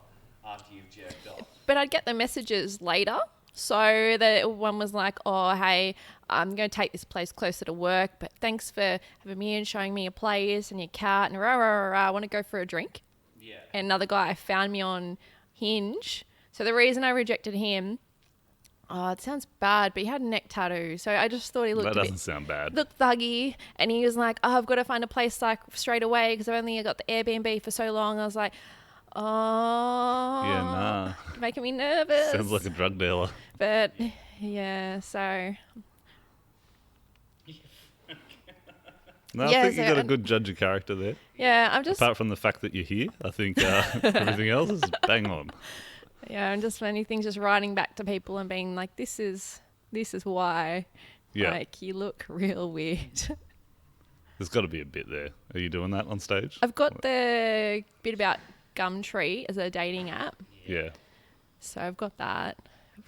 Speaker 1: after you've jerked off.
Speaker 5: But I'd get the messages later. So the one was like, oh, hey, I'm going to take this place closer to work, but thanks for having me and showing me your place and your cat and rah, rah, rah, rah. I want to go for a drink.
Speaker 1: Yeah.
Speaker 5: And another guy found me on Hinge. So the reason I rejected him, oh, it sounds bad, but he had a neck tattoo. So I just thought he looked
Speaker 3: That
Speaker 5: a
Speaker 3: doesn't
Speaker 5: bit,
Speaker 3: sound bad.
Speaker 5: looked thuggy. And he was like, oh, I've got to find a place like straight away because I've only got the Airbnb for so long. I was like, oh,
Speaker 3: Yeah, nah.
Speaker 5: making me nervous.
Speaker 3: Sounds like a drug dealer.
Speaker 5: But yeah, so
Speaker 3: No,
Speaker 5: Yeah,
Speaker 3: I think
Speaker 5: so
Speaker 3: you got a
Speaker 5: I'm-
Speaker 3: good judge of character there.
Speaker 5: yeah, I'm just
Speaker 3: Apart from the fact that you're here, I think everything else is bang on.
Speaker 5: I'm just many things just writing back to people and being like, this is why.
Speaker 3: Yeah.
Speaker 5: Like you look real weird.
Speaker 3: There's got to be a bit there. Are you doing that on stage?
Speaker 5: I've got the bit about Gumtree as a dating app,
Speaker 3: Yeah.
Speaker 5: so I've got that.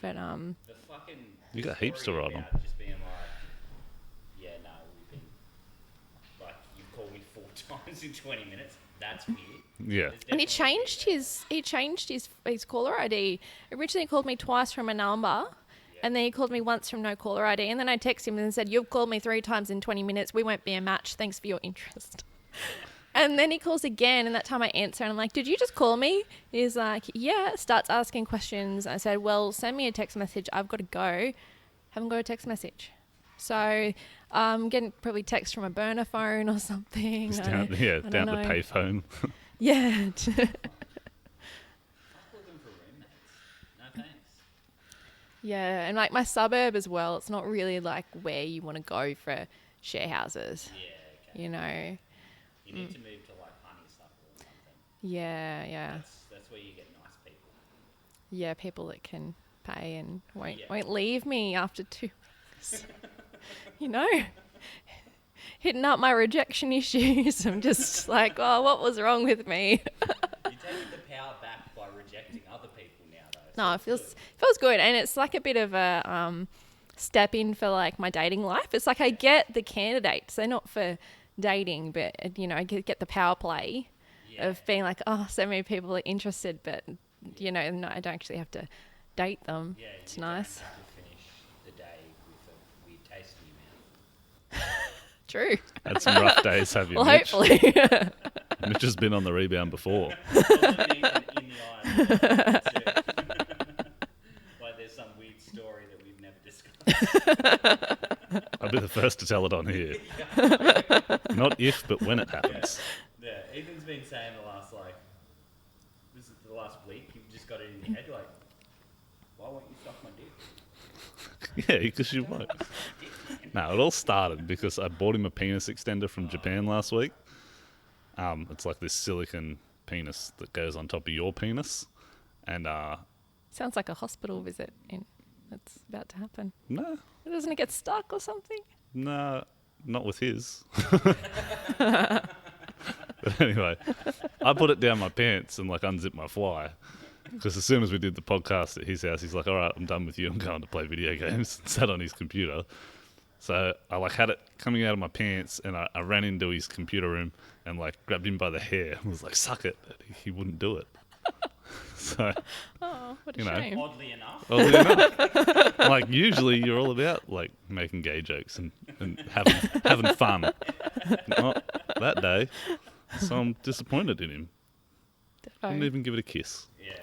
Speaker 5: But
Speaker 1: The fucking
Speaker 3: You got heaps to
Speaker 1: story
Speaker 3: write on.
Speaker 1: about just being like, yeah, no, we've been, like, you've called me 4 times in 20 minutes. That's weird.
Speaker 3: Yeah.
Speaker 1: There's
Speaker 5: and he
Speaker 1: definitely
Speaker 5: changed his caller ID. Originally he called me twice from a number. And then he called me once from no caller ID. And then I texted him and said, you've called me 3 times in 20 minutes. We won't be a match. Thanks for your interest. And then he calls again. And that time I answer. And I'm like, did you just call me? He's like, yeah. Starts asking questions. I said, well, send me a text message. I've got to go. Haven't got a text message. So I'm getting probably text from a burner phone or something.
Speaker 3: It's
Speaker 5: I
Speaker 3: down,
Speaker 5: don't-
Speaker 3: yeah,
Speaker 5: I
Speaker 3: down
Speaker 5: don't
Speaker 3: the
Speaker 5: know.
Speaker 3: payphone.
Speaker 5: Yeah.
Speaker 1: Fuck looking for roommates. No thanks.
Speaker 5: Yeah, and like my suburb as well, it's not really like where you want to go for share houses,
Speaker 1: Yeah, okay.
Speaker 5: you know.
Speaker 1: You need to move to like Honeysuckle or something.
Speaker 5: Yeah.
Speaker 1: That's where you get nice people.
Speaker 5: Yeah, people that can pay and won't
Speaker 1: Yeah.
Speaker 5: won't leave me after 2 weeks. You know, hitting up my rejection issues. I'm just like, oh, what was wrong with me?
Speaker 1: You're taking the power back by rejecting other people now, though.
Speaker 5: No, it feels good, and it's like a bit of a step in for like my dating life. It's like I get the candidates; they're not for dating, but I get the power play of being like, oh, so many people are interested, but no, I don't actually have to date them.
Speaker 1: Yeah,
Speaker 5: It's
Speaker 1: you
Speaker 5: nice.
Speaker 1: don't have to finish the day with a weird taste in your mouth.
Speaker 5: True.
Speaker 3: Had some rough days, have you,
Speaker 5: Well,
Speaker 3: Mitch?
Speaker 5: hopefully.
Speaker 3: Mitch has been on the rebound before.
Speaker 1: Not even in the eye. Like there's some weird story that we've never discussed.
Speaker 3: I'll be the first to tell it on here. Not if, but when it happens.
Speaker 1: Yeah, Ethan's been saying the last week, you've just got it in your head, like, why won't you suck my dick?
Speaker 3: Yeah, because you won't. No, it all started because I bought him a penis extender from Japan last week. It's like this silicone penis that goes on top of your penis. And,
Speaker 5: Sounds like a hospital visit that's about to happen.
Speaker 3: no,
Speaker 5: Doesn't it get stuck or something?
Speaker 3: no, not with his. But anyway, I put it down my pants and like unzipped my fly. Because as soon as we did the podcast at his house, he's like, all right, I'm done with you. I'm going to play video games. And sat on his computer. So I like had it coming out of my pants and I ran into his computer room and like grabbed him by the hair and was like, suck it. And he wouldn't do it. So,
Speaker 5: Oh, what a
Speaker 3: You know.
Speaker 5: shame.
Speaker 1: Oddly enough.
Speaker 3: oddly enough, like usually you're all about like making gay jokes and having fun. Not that day. So I'm disappointed in him. Didn't even give it a kiss.
Speaker 1: Yeah.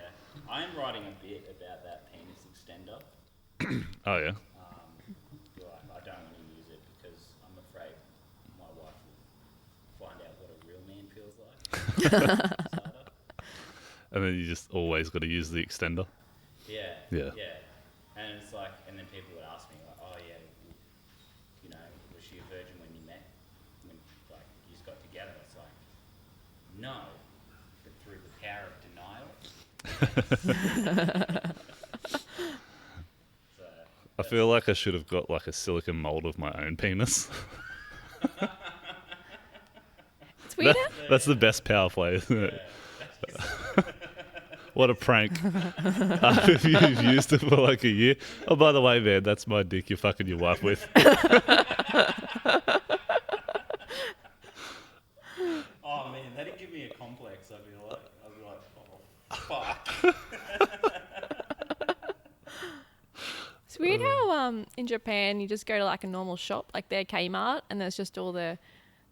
Speaker 1: I'm writing a bit about that penis extender.
Speaker 3: Oh yeah.
Speaker 1: I don't want to use it because I'm afraid my wife will find out what a real man feels like.
Speaker 3: And then you just always got to use the extender.
Speaker 1: Yeah.
Speaker 3: Yeah.
Speaker 1: Yeah. And it's like, and then people would ask me like, oh yeah, was she a virgin when you met, when like you just got together? It's like, no, but through the power of denial. So,
Speaker 3: I feel like I should have got like a silicone mold of my own penis.
Speaker 5: It's weird.
Speaker 3: That's the best power play, isn't it? What a prank. If you've used it for like a year. Oh, by the way, man, that's my dick you're fucking your wife with.
Speaker 1: oh man, that'd give me a complex. I'd be like, oh fuck.
Speaker 5: It's weird how in Japan you just go to like a normal shop, like their Kmart, and there's just all the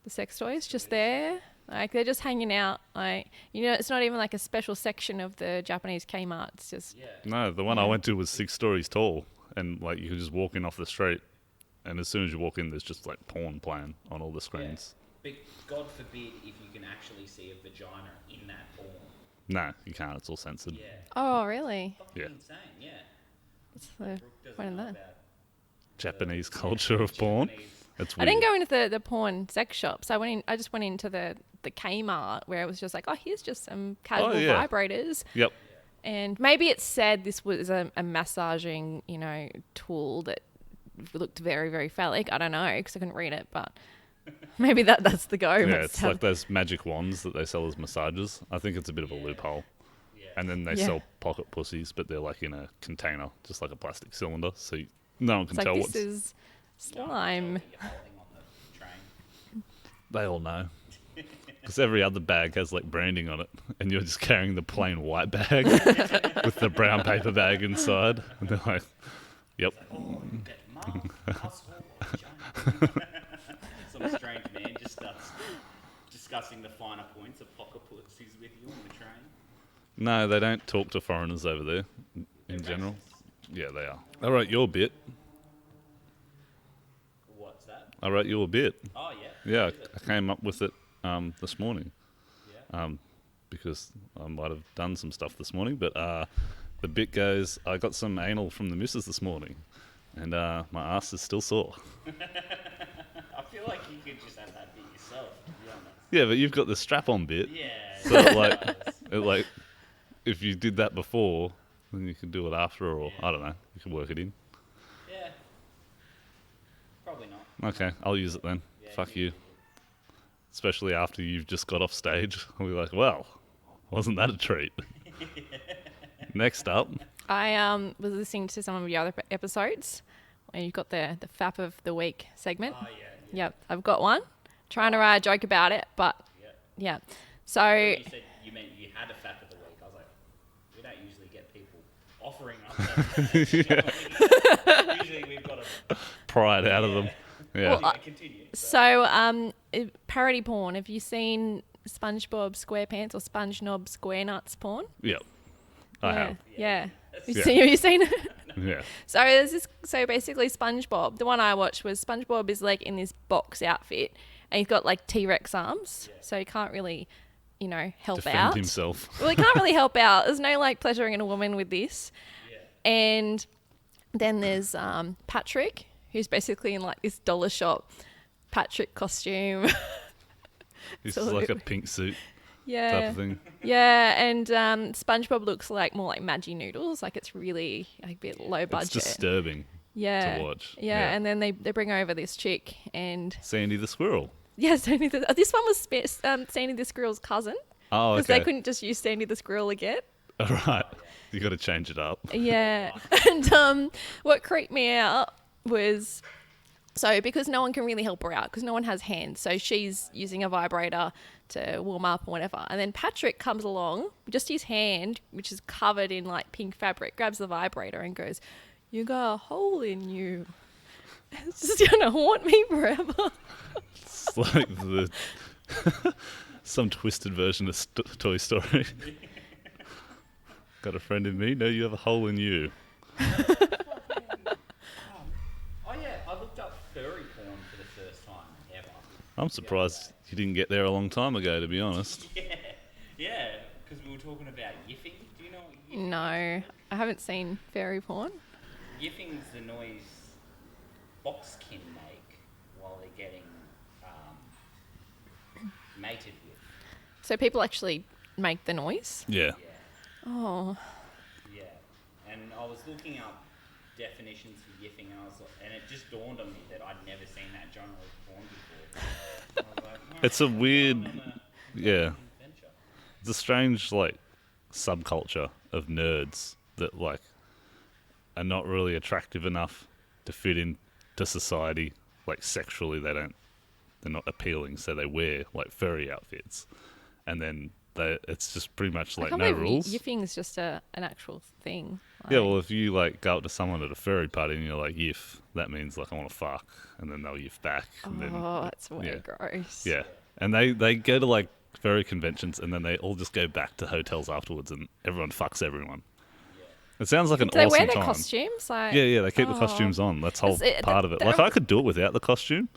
Speaker 5: sex toys just there. Like they're just hanging out. Like it's not even like a special section of the Japanese Kmart. It's just
Speaker 3: No, the one I went to was 6 stories tall, and like you could just walk in off the street, and as soon as you walk in, there's just like porn playing on all the screens.
Speaker 1: But God forbid if you can actually see a vagina in that porn.
Speaker 3: No, you can't. It's all censored.
Speaker 1: Yeah.
Speaker 5: oh really?
Speaker 1: Fucking
Speaker 3: Yeah.
Speaker 1: insane, yeah.
Speaker 5: What's the
Speaker 1: Brooke doesn't
Speaker 5: point of
Speaker 1: know
Speaker 5: that?
Speaker 1: about
Speaker 3: Japanese culture of porn.
Speaker 1: Japanese-
Speaker 3: It's
Speaker 5: I
Speaker 3: weird.
Speaker 5: didn't go into the porn sex shops. I just went into the Kmart where it was just like, oh, here's just some casual
Speaker 3: yeah.
Speaker 5: vibrators.
Speaker 3: Yep.
Speaker 5: And maybe it said this was a massaging, tool that looked very, very phallic. I don't know because I couldn't read it, but maybe that's the go.
Speaker 3: Yeah,
Speaker 5: Let's
Speaker 3: it's
Speaker 5: have-
Speaker 3: like those magic wands that they sell as massages. I think it's a bit of a loophole. And then they
Speaker 5: Yeah.
Speaker 3: sell pocket pussies, but they're like in a container, just like a plastic cylinder, so no one can
Speaker 5: it's
Speaker 3: tell
Speaker 5: like
Speaker 3: what's.
Speaker 5: this is slime.
Speaker 1: That you're holding on the train.
Speaker 3: They all know. Because every other bag has like branding on it, and you're just carrying the plain white bag with the brown paper bag inside. And they're like, yep.
Speaker 1: Oh, you get mum, asshole, vagina. Some strange man just starts discussing the finer points of pocket pussies with you on the train.
Speaker 3: No, they don't talk to foreigners over there in general. Yeah, they are. I wrote your bit.
Speaker 1: What's that?
Speaker 3: I wrote your bit.
Speaker 1: Oh yeah.
Speaker 3: Yeah, I came up with it this morning.
Speaker 1: Yeah.
Speaker 3: Because I might have done some stuff this morning, but the bit goes, I got some anal from the missus this morning, and my ass is still sore.
Speaker 1: I feel like you could just have that bit yourself, to be honest.
Speaker 3: Yeah, but you've got the strap-on bit,
Speaker 1: Yeah.
Speaker 3: so like, if you did that before, then you could do it after, or I don't know, you could work it in.
Speaker 1: Yeah. Probably not.
Speaker 3: Okay, I'll use it then.
Speaker 1: Yeah,
Speaker 3: Fuck you. Especially after you've just got off stage. I'll be like, well, wasn't that a treat? Next up.
Speaker 5: I was listening to some of your other episodes, and you've got the Fap of the Week segment.
Speaker 1: Oh, yeah.
Speaker 5: Yep, I've got one. Trying to write a joke about it, but
Speaker 1: Yeah.
Speaker 5: yeah. So
Speaker 1: You said you meant you had a fact of the week. I was like, we don't usually get people offering us that. Usually we've got to
Speaker 3: Pry it out of them. Yeah.
Speaker 5: Well,
Speaker 1: continue.
Speaker 5: So, parody porn. Have you seen SpongeBob SquarePants or SpongeNob SquareNuts porn?
Speaker 3: Yep. I have.
Speaker 5: Yeah.
Speaker 3: Yeah.
Speaker 5: Have you seen it?
Speaker 3: Yeah.
Speaker 5: So there's this. So basically, SpongeBob. The one I watched was SpongeBob is like in this box outfit, and he's got like T-Rex arms, so he can't really, help
Speaker 3: Defend
Speaker 5: out.
Speaker 3: himself.
Speaker 5: Well, he can't really help out. There's no like pleasuring in a woman with this.
Speaker 1: Yeah.
Speaker 5: And then there's Patrick, who's basically in like this dollar shop Patrick costume.
Speaker 3: It's like a pink suit
Speaker 5: Yeah.
Speaker 3: type of thing.
Speaker 5: Yeah, and SpongeBob looks like more like Maggi noodles. Like it's really like a bit low budget.
Speaker 3: It's disturbing
Speaker 5: yeah.
Speaker 3: to watch.
Speaker 5: Yeah, and then they bring over this chick and
Speaker 3: Sandy the squirrel.
Speaker 5: yeah, Sandy this one was Sandy the squirrel's cousin.
Speaker 3: Oh,
Speaker 5: Because
Speaker 3: okay.
Speaker 5: they couldn't just use Sandy the squirrel again.
Speaker 3: All right. You got to change it up.
Speaker 5: Yeah. And what creeped me out was because no one can really help her out because no one has hands. So she's using a vibrator to warm up or whatever. And then Patrick comes along, just his hand, which is covered in like pink fabric, grabs the vibrator and goes, "You got a hole in you. It's just going to haunt me forever."
Speaker 3: It's like some twisted version of Toy Story. Got a friend in me? No, you have a hole in you.
Speaker 1: Oh yeah, I looked up furry porn for the first time ever.
Speaker 3: I'm surprised you didn't get there a long time ago, to be honest.
Speaker 1: Yeah, because we were talking about yiffing. Do you know what yiffing
Speaker 5: No, I haven't seen fairy porn.
Speaker 1: Yiffing's the noise boxkin make while they're getting mated with.
Speaker 5: So people actually make the noise?
Speaker 3: Yeah.
Speaker 5: Oh.
Speaker 1: Yeah, and I was looking up definitions for yiffing, and it just dawned on me that I'd never seen that genre of porn before. I was like, "Oh,
Speaker 3: It's a weird,
Speaker 1: I'm on a
Speaker 3: yeah.
Speaker 1: adventure."
Speaker 3: It's a strange, like, subculture of nerds that, like, are not really attractive enough to fit into society. Like, sexually, they're not appealing, so they wear, like, furry outfits. And then it's just pretty much, like, no rules.
Speaker 5: Yiffing is just an actual thing.
Speaker 3: Yeah, well, if you, like, go up to someone at a furry party and you're like, yiff, that means, like, I want to fuck. And then they'll yiff back. And then,
Speaker 5: that's way gross.
Speaker 3: yeah. And they go to, like, furry conventions and then they all just go back to hotels afterwards and everyone fucks everyone. It sounds like an
Speaker 5: Do they
Speaker 3: awesome
Speaker 5: wear their
Speaker 3: time.
Speaker 5: costumes? Like,
Speaker 3: Yeah, they keep the costumes on. That's whole part of it. Like, I could do it without the costume.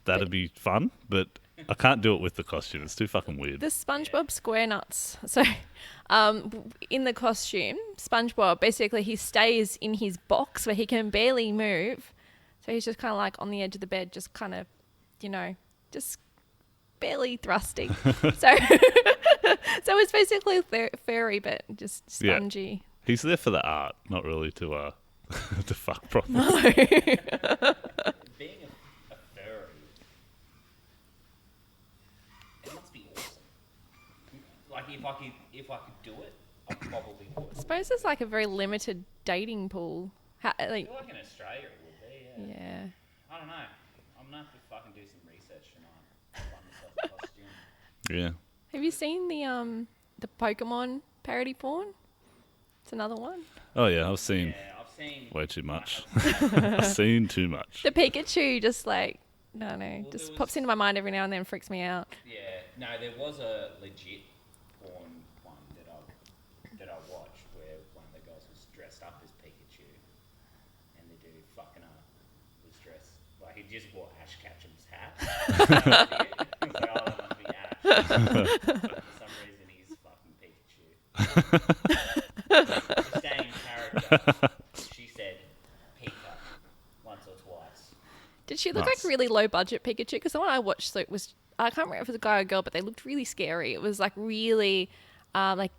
Speaker 3: That'd be fun, but I can't do it with the costume. It's too fucking weird.
Speaker 5: The SpongeBob SquareNuts. So, in the costume, SpongeBob, basically he stays in his box where he can barely move. So he's just kind of like on the edge of the bed, just kind of, just barely thrusting. So it's basically furry, but just spongy.
Speaker 3: He's there for the art, not really to to fuck properly.
Speaker 5: No.
Speaker 1: Being a furry, it must be awesome. Like if I could do it, I probably would.
Speaker 5: I suppose it's like a very limited dating pool.
Speaker 1: I feel like in Australia it would be, yeah.
Speaker 5: Yeah.
Speaker 1: I don't know. I'm gonna have to fucking do some research tonight. Find myself a costume.
Speaker 3: Yeah.
Speaker 5: Have you seen the Pokemon parody porn? It's another one.
Speaker 3: Oh, yeah, I've seen
Speaker 1: Yeah, I've seen
Speaker 3: way too much. I've seen too much.
Speaker 5: The Pikachu just like, I don't know,
Speaker 1: Well,
Speaker 5: just
Speaker 1: there
Speaker 5: pops into my mind every now and then, freaks me out.
Speaker 1: Yeah, no, there was a legit porn one that I watched where one of the guys was dressed up as Pikachu, and the dude fucking up was dressed like he just wore Ash Ketchum's hat. I was like, oh, that must be Ash. But for some reason, he's fucking Pikachu. Staying in character, she said Pika once or twice.
Speaker 5: Did she look
Speaker 3: Nice.
Speaker 5: like really low budget Pikachu? Because the one I watched, so it was, I can't remember if it was a guy or a girl, but they looked really scary. It was like really, it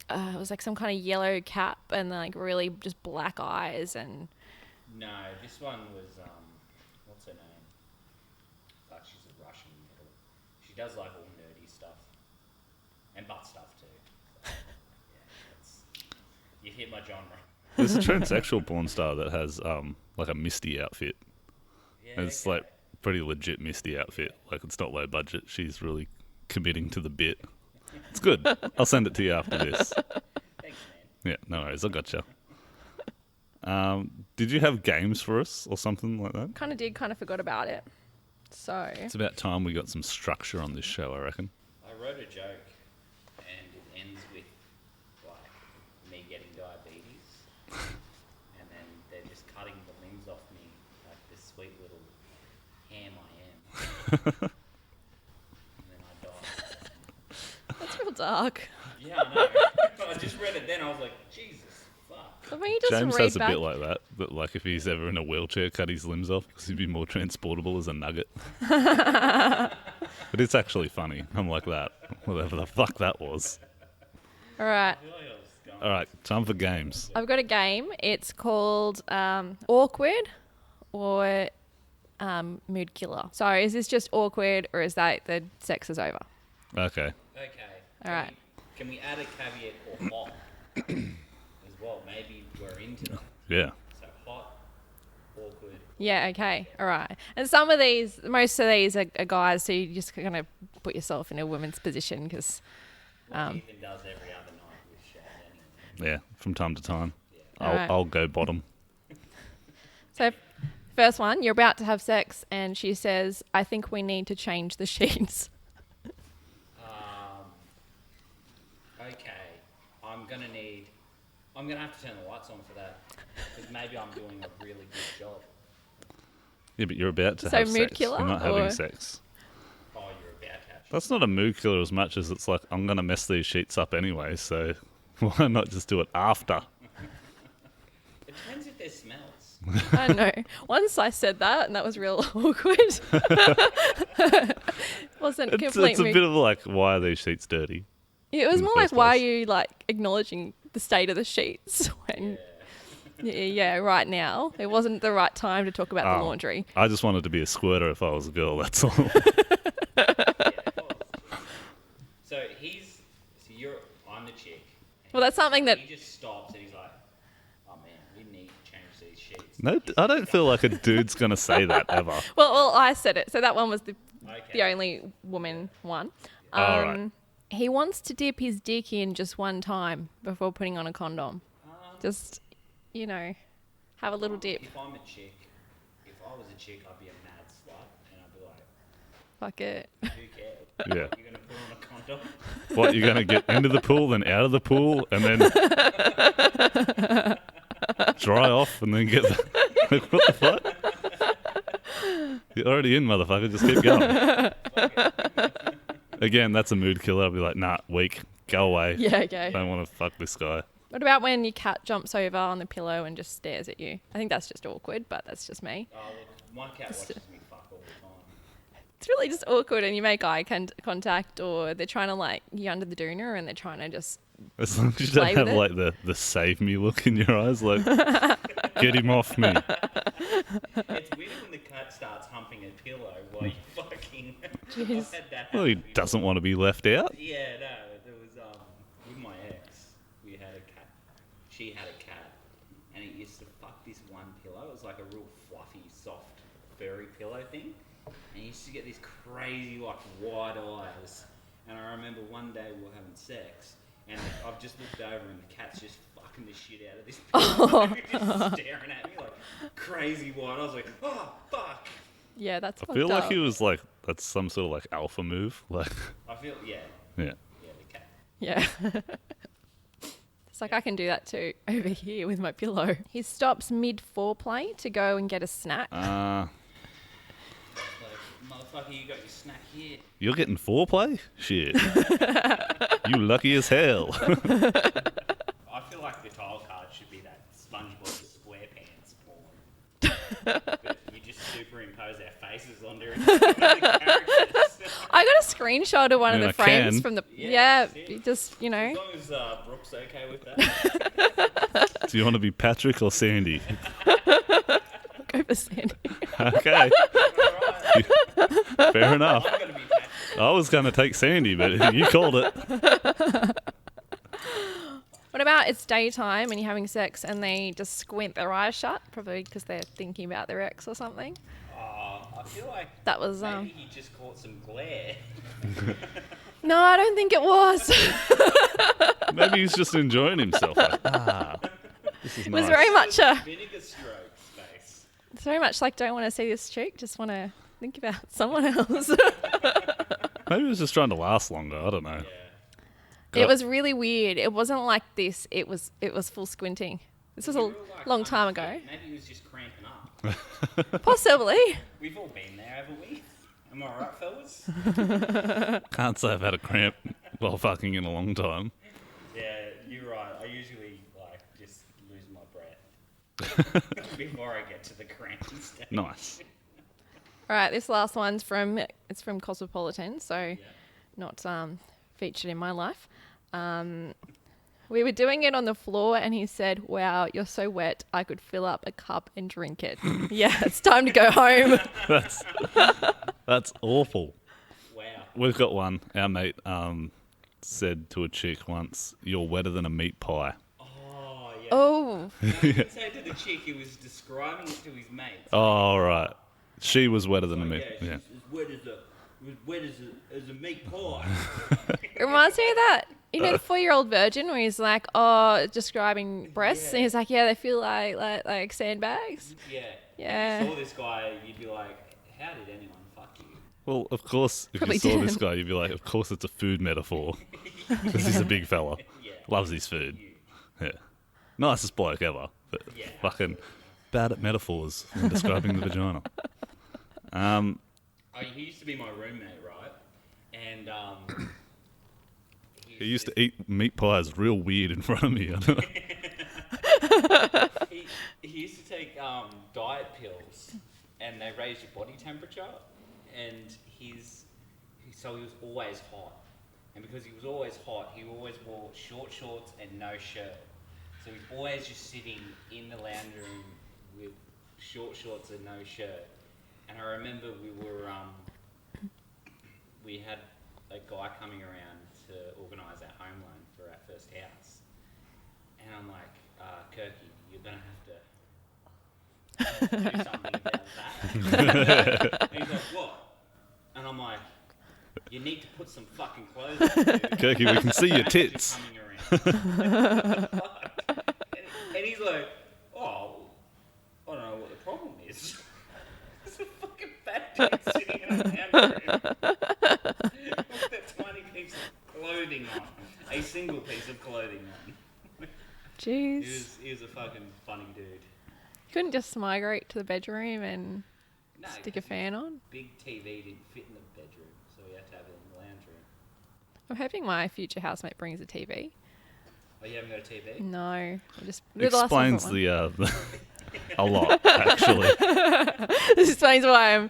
Speaker 5: was like some kind of yellow cap and like really just black eyes and.
Speaker 1: No, this one was what's her name? Fuck, she's a Russian model. She does like all nerdy stuff and butt stuff too. So, yeah, you hit my genre.
Speaker 3: There's a transsexual porn star that has like a Misty outfit.
Speaker 1: Yeah,
Speaker 3: And it's like pretty legit Misty outfit. Like it's not low budget. She's really committing to the bit. It's good. I'll send it to you after this.
Speaker 1: Thanks, man.
Speaker 3: Yeah, no worries. I gotcha. Did you have games for us or something like that?
Speaker 5: Kind of did, kind of forgot about it. So,
Speaker 3: It's about time we got some structure on this show, I reckon.
Speaker 1: I wrote a joke, and it ends with like me getting diabetes, and then they're just cutting the limbs off me like this sweet little ham I am, and then I die.
Speaker 5: that's real dark.
Speaker 1: Yeah, I know. I just read it then. I was like, Jesus, fuck.
Speaker 5: But when you just
Speaker 3: James
Speaker 5: read
Speaker 3: has a
Speaker 5: back,
Speaker 3: bit like that. That like if he's ever in a wheelchair, cut his limbs off because he'd be more transportable as a nugget. But it's actually funny. I'm like that. Whatever the fuck that was.
Speaker 5: all right,
Speaker 1: I feel like I was going.
Speaker 3: All right, time for games.
Speaker 5: I've got a game. It's called Awkward or Mood Killer. So is this just awkward or is that the sex is over?
Speaker 3: Okay.
Speaker 1: Okay.
Speaker 5: All right.
Speaker 1: Can we add a caveat or hot as well? Maybe we're into that.
Speaker 3: Yeah.
Speaker 1: So hot, awkward.
Speaker 5: Yeah, okay. All right. And some of these, most of these are guys, so you just kind of put yourself in a woman's position because,
Speaker 1: What Ethan does every other night with Shad anyway.
Speaker 3: Yeah, from time to time.
Speaker 5: Alright.
Speaker 3: I'll go bottom.
Speaker 5: so first one, you're about to have sex and she says, I think we need to change the sheets.
Speaker 1: Okay, I'm gonna have to turn the lights on for that because maybe I'm doing a really good job.
Speaker 3: Yeah, but you're about to
Speaker 5: So
Speaker 3: have
Speaker 5: mood
Speaker 3: sex.
Speaker 5: killer,
Speaker 3: You're not
Speaker 5: or-
Speaker 3: having sex.
Speaker 1: Oh, you're about to have.
Speaker 3: That's not a mood killer as much as it's like, I'm going to mess these sheets up anyway, so why not just do it after?
Speaker 1: It depends if there's smells.
Speaker 5: I know. Once I said that and that was real awkward. Wasn't
Speaker 3: It's
Speaker 5: complete
Speaker 3: a
Speaker 5: mood.
Speaker 3: bit of like, why are these sheets dirty?
Speaker 5: It was
Speaker 3: in the
Speaker 5: more like,
Speaker 3: first
Speaker 5: why are
Speaker 3: place.
Speaker 5: you like acknowledging the state of the sheets when, yeah, right now. It wasn't the right time to talk about the
Speaker 3: Oh.
Speaker 5: laundry.
Speaker 3: I just wanted to be a squirter if I was a girl, that's all.
Speaker 1: Yeah, of course. So I'm the chick. and
Speaker 5: Well, that's something that,
Speaker 1: he just stops and he's like, "Oh man, we need to change these sheets."
Speaker 3: No, I don't feel like a dude's going to say that ever.
Speaker 5: well, I said it. So that one was the
Speaker 1: Okay.
Speaker 5: only woman one.
Speaker 3: All right.
Speaker 5: He wants to dip his dick in just one time before putting on a condom. Just, have a little dip.
Speaker 1: If I'm a chick, if I was a chick, I'd be a mad slut, and I'd be like,
Speaker 5: Fuck it.
Speaker 1: "Who cares?
Speaker 3: Yeah.
Speaker 1: You're gonna put on a condom?"
Speaker 3: What, you're going to get into the pool, then out of the pool, and then dry off, and then get the... Like, what the fuck? You're already in, motherfucker. Just keep going. Again, that's a mood killer. I'll be like, nah, weak. Go away.
Speaker 5: Yeah, okay.
Speaker 3: Don't want to fuck this guy.
Speaker 5: What about when your cat jumps over on the pillow and just stares at you? I think that's just awkward, but that's just me.
Speaker 1: Oh, look, my cat watches me fuck all the time.
Speaker 5: It's really just awkward and you make eye contact or they're trying to like you under the doona and they're trying to just
Speaker 3: As long as you
Speaker 5: Play
Speaker 3: don't
Speaker 5: with
Speaker 3: have
Speaker 5: it.
Speaker 3: like the save me look in your eyes, like, get him off me.
Speaker 1: It's weird when the cat starts humping a pillow while you're fucking.
Speaker 5: Jeez.
Speaker 1: I've had that
Speaker 3: Well, he
Speaker 1: happen before.
Speaker 3: doesn't want to be left out.
Speaker 1: Yeah, no, there was with my ex, we had a cat. She had a cat, and it used to fuck this one pillow. It was like a real fluffy, soft, furry pillow thing, and he used to get these crazy, like wide eyes. And I remember one day we were having sex, and I've just looked over, and the cat's just fucking the shit out of this pillow, just staring at me like crazy wide. I was like, oh fuck.
Speaker 5: yeah, that's
Speaker 3: I
Speaker 5: fucked
Speaker 3: feel like
Speaker 5: up.
Speaker 3: he was like, that's some sort of like alpha move. Like,
Speaker 1: I feel
Speaker 3: yeah.
Speaker 1: yeah, the cat.
Speaker 5: Yeah. It's like I can do that too over here with my pillow. He stops mid foreplay to go and get a snack.
Speaker 1: Like, motherfucker, you got your snack here.
Speaker 3: You're getting foreplay? Shit. You lucky as hell.
Speaker 1: I feel like the title card should be that SpongeBob SquarePants porn. But you just superimpose our faces onto it. The characters.
Speaker 5: I got a screenshot of one of
Speaker 3: Yeah,
Speaker 5: the
Speaker 3: I
Speaker 5: frames
Speaker 3: can.
Speaker 5: from the
Speaker 1: Yeah,
Speaker 5: you just
Speaker 1: As long as Brooke's okay with that.
Speaker 3: Do you want to be Patrick or Sandy?
Speaker 5: go for Sandy.
Speaker 3: Okay.
Speaker 1: Alright,
Speaker 3: Fair enough.
Speaker 1: I'm gonna be Patrick.
Speaker 3: I was going to take Sandy, but you called it.
Speaker 5: What about about it's daytime and you're having sex and they just squint their eyes shut, probably because they're thinking about their ex or something.
Speaker 1: Oh, I feel like
Speaker 5: That was
Speaker 1: maybe he just caught some glare.
Speaker 5: No, I don't think it was.
Speaker 3: Maybe he's just enjoying himself. Like, this is
Speaker 5: It
Speaker 3: nice.
Speaker 5: was very much a.
Speaker 1: Vinegar strokes face.
Speaker 5: It's very much like don't want to see this chick, just want to think about someone else.
Speaker 3: Maybe he was just trying to last longer. I don't know.
Speaker 1: Yeah.
Speaker 5: It was really weird. It wasn't like this. It was full squinting. This was a long time ago.
Speaker 1: Maybe he was just cramping up.
Speaker 5: Possibly.
Speaker 1: We've all been there, haven't we? Am I right, fellas?
Speaker 3: Can't say I've had a cramp while fucking in a long time.
Speaker 1: Yeah, you're right. I usually just lose my breath before I get to the cramping stage.
Speaker 3: Nice.
Speaker 5: All right, this last one's from Cosmopolitan, so not featured in my life. We were doing it on the floor, and he said, "Wow, you're so wet. I could fill up a cup and drink it." Yeah, it's time to go home.
Speaker 3: That's awful.
Speaker 1: Wow.
Speaker 3: We've got one. Our mate said to a chick once, "You're wetter than a meat pie."
Speaker 1: Oh, yeah.
Speaker 5: Oh,
Speaker 1: He didn't say it to the chick, he was describing it to his mates.
Speaker 3: Oh, right. She was wetter than a meat.
Speaker 1: she's
Speaker 3: Yeah.
Speaker 1: as wet as a meat pie.
Speaker 5: it reminds me of that. You know, the 4-year-old virgin where he's like, describing breasts, and he's like, yeah, they feel like sandbags.
Speaker 1: Yeah.
Speaker 5: Yeah.
Speaker 1: If you saw this guy, you'd be like, how did anyone fuck you?
Speaker 3: Well, of course, if
Speaker 5: Probably
Speaker 3: you saw this
Speaker 5: didn't.
Speaker 3: guy, you'd be like, of course it's a food metaphor. Because he's a big fella.
Speaker 1: Yeah.
Speaker 3: Loves his food. Yeah. Nicest bloke ever. But
Speaker 1: Yeah,
Speaker 3: fucking bad at metaphors when describing the vagina.
Speaker 1: He used to be my roommate, right? And
Speaker 3: He used to eat meat pies real weird in front of me. I don't know.
Speaker 1: he used to take diet pills, and they raise your body temperature. And so he was always hot, and because he was always hot, he always wore short shorts and no shirt. So he's always just sitting in the lounge room with short shorts and no shirt. And I remember we had a guy coming around to organise our home loan for our first house. And I'm like, Kirky, you're going to have to do something about that. And he's like, what? And I'm like, you need to put some fucking clothes on, dude.
Speaker 3: Kirky, we can see your
Speaker 1: Masses are
Speaker 3: tits.
Speaker 1: coming around. And he's like, oh, I don't know what the problem is. There's a fucking fat dude sitting in a lounge room with a tiny piece of clothing on. A single piece of clothing on.
Speaker 5: jeez.
Speaker 1: He was a fucking funny dude.
Speaker 5: Couldn't just migrate to the bedroom and
Speaker 1: No,
Speaker 5: stick a fan on?
Speaker 1: big TV didn't fit in the bedroom, so we had to have it in the lounge room.
Speaker 5: I'm hoping my future housemate brings a TV.
Speaker 1: Oh, you haven't got a TV?
Speaker 5: No, I just we're the last one
Speaker 3: Explains
Speaker 5: for one.
Speaker 3: a lot, actually.
Speaker 5: This explains why I'm,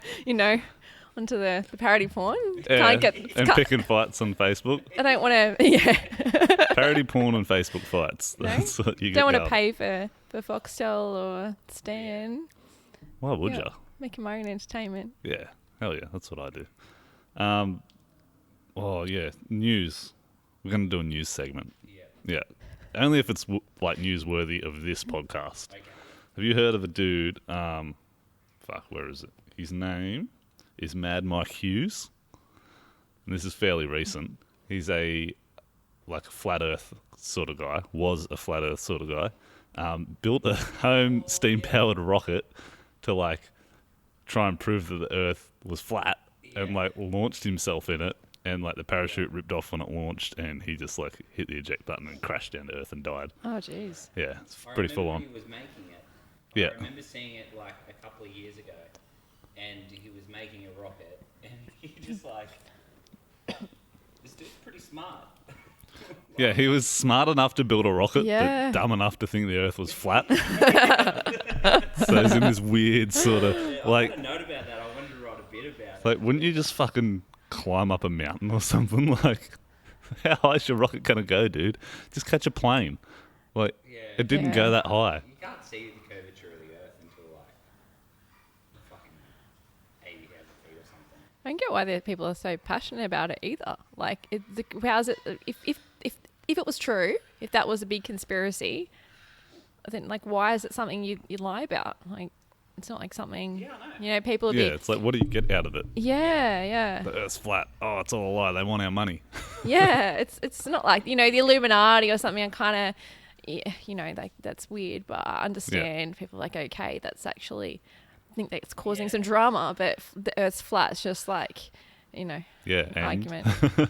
Speaker 5: onto the parody porn.
Speaker 3: Yeah,
Speaker 5: Can't get.
Speaker 3: and picking fights on Facebook.
Speaker 5: I don't want to. Yeah.
Speaker 3: Parody porn and Facebook fights.
Speaker 5: No?
Speaker 3: That's what you get.
Speaker 5: Don't want to
Speaker 3: going.
Speaker 5: pay for Foxtel or Stan.
Speaker 3: Why would
Speaker 5: Yeah.
Speaker 3: ya?
Speaker 5: Making my own entertainment.
Speaker 3: Yeah, hell yeah, that's what I do. Oh yeah, news. We're gonna do a news segment.
Speaker 1: Yeah.
Speaker 3: Yeah, only if it's newsworthy of this podcast.
Speaker 1: Okay.
Speaker 3: Have you heard of a dude? Where is it? His name is Mad Mike Hughes, and this is fairly recent. He's a flat Earth sort of guy. Was a flat Earth sort of guy. Built a home steam powered rocket to try and prove that the Earth was flat, and launched himself in it. And the parachute ripped off when it launched, and he just hit the eject button and crashed down to Earth and died.
Speaker 5: Oh, jeez.
Speaker 3: Yeah, it's
Speaker 1: I
Speaker 3: pretty full
Speaker 1: remember
Speaker 3: on.
Speaker 1: He was making it.
Speaker 3: Yeah.
Speaker 1: I remember seeing it a couple of years ago, and he was making a rocket, and he just this dude's pretty smart.
Speaker 3: Yeah, he was smart enough to build a rocket,
Speaker 5: Yeah.
Speaker 3: but dumb enough to think the Earth was flat. So he's in this weird sort of
Speaker 1: I want a note about that. I wanted to write a bit about it.
Speaker 3: wouldn't you just fucking climb up a mountain or something? How high is your rocket gonna go, dude? Just catch a plane. It didn't go
Speaker 5: Yeah.
Speaker 3: that high.
Speaker 1: You can't see the curvature of the Earth until fucking 80,000 feet or something.
Speaker 5: I don't get why the people are so passionate about it either. How's it? If it was true, if that was a big conspiracy, then like why is it something you lie about? Like it's not like something
Speaker 1: Yeah, I know.
Speaker 5: you know people would
Speaker 3: Yeah,
Speaker 5: be
Speaker 3: it's like, what do you get out of it?
Speaker 5: yeah.
Speaker 3: The Earth's flat. Oh, it's all a lie. They want our money.
Speaker 5: Yeah, it's not like, you know, the Illuminati or something. I kind of, yeah, you know, like that's weird, but I understand people are like, okay, that's actually, I think that's causing some drama, but the Earth's flat. It's just like, you know,
Speaker 3: Yeah,
Speaker 5: an
Speaker 3: and
Speaker 5: argument.
Speaker 1: Yeah,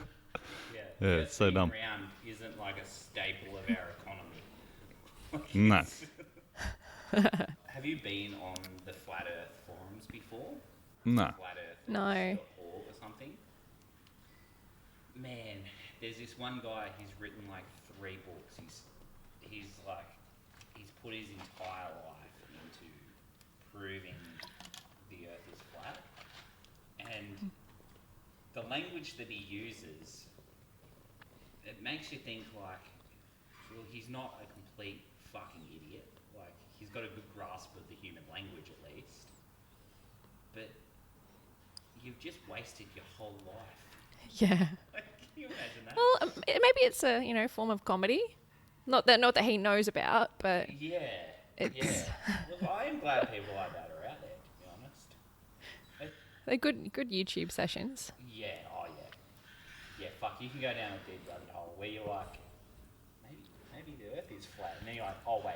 Speaker 3: Yeah, it's so dumb.
Speaker 1: Round isn't like a staple of our economy.
Speaker 3: No.
Speaker 1: Have you been on the Flat Earth forums before?
Speaker 3: No.
Speaker 5: No.
Speaker 1: Flatearth.org or something? Man, there's this one guy, he's written like 3 books. He's put his entire life into proving the Earth is flat. And the language that he uses, it makes you think like, well, he's not a complete fucking idiot. Like, he's got a good grasp of the human language at least. But you've just wasted your whole life.
Speaker 5: Yeah.
Speaker 1: Like, can you imagine that?
Speaker 5: Well, maybe it's a, you know, form of comedy. Not that he knows about, but
Speaker 1: Yeah.
Speaker 5: It's-
Speaker 1: Look, I am glad people like that are out there, to be honest.
Speaker 5: they're good YouTube sessions.
Speaker 1: Yeah, oh yeah. Yeah, fuck, you can go down a deep rabbit hole where you're like, maybe the Earth is flat. And then you're like, oh, wait.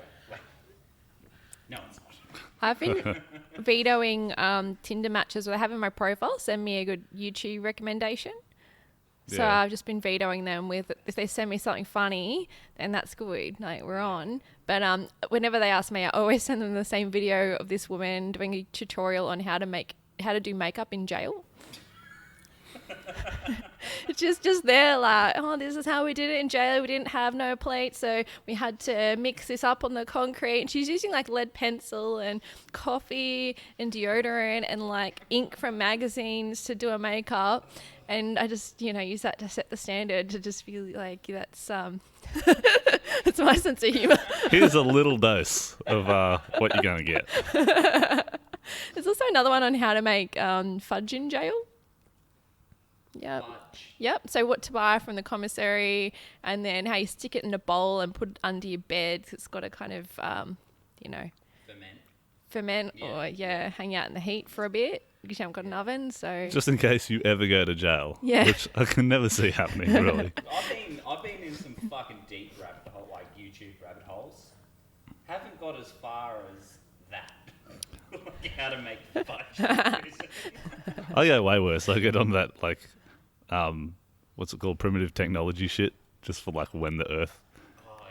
Speaker 1: No, it's not.
Speaker 5: I've been vetoing Tinder matches that I have in my profile. Send me a good YouTube recommendation. So
Speaker 3: Yeah.
Speaker 5: I've just been vetoing them with, if they send me something funny, then that's good. Like, we're on. But whenever they ask me, I always send them the same video of this woman doing a tutorial on how to do makeup in jail. It's just there like, oh, this is how we did it in jail. We didn't have no plate, so we had to mix this up on the concrete. And she's using like lead pencil and coffee and deodorant and like ink from magazines to do her makeup. And I just, you know, use that to set the standard to just feel like that's that's my sense of humour.
Speaker 3: Here's a little dose of what you're going to get.
Speaker 5: There's also another one on how to make fudge in jail. Yep.
Speaker 1: Fudge.
Speaker 5: Yep. So what to buy from the commissary, and then how you stick it in a bowl and put it under your bed 'cause it's got to kind of, you know, ferment
Speaker 1: Yeah.
Speaker 5: or hang out in the heat for a bit because you haven't got an oven. So
Speaker 3: Just in case you ever go to jail.
Speaker 5: Yeah.
Speaker 3: Which I can never see happening, really.
Speaker 1: I've been in some fucking deep rabbit hole, like YouTube rabbit holes. Haven't got as far as that. Like how to make fudge.
Speaker 3: I go way worse. I get on that, like, what's it called? Primitive technology shit. Just for, like, when the Earth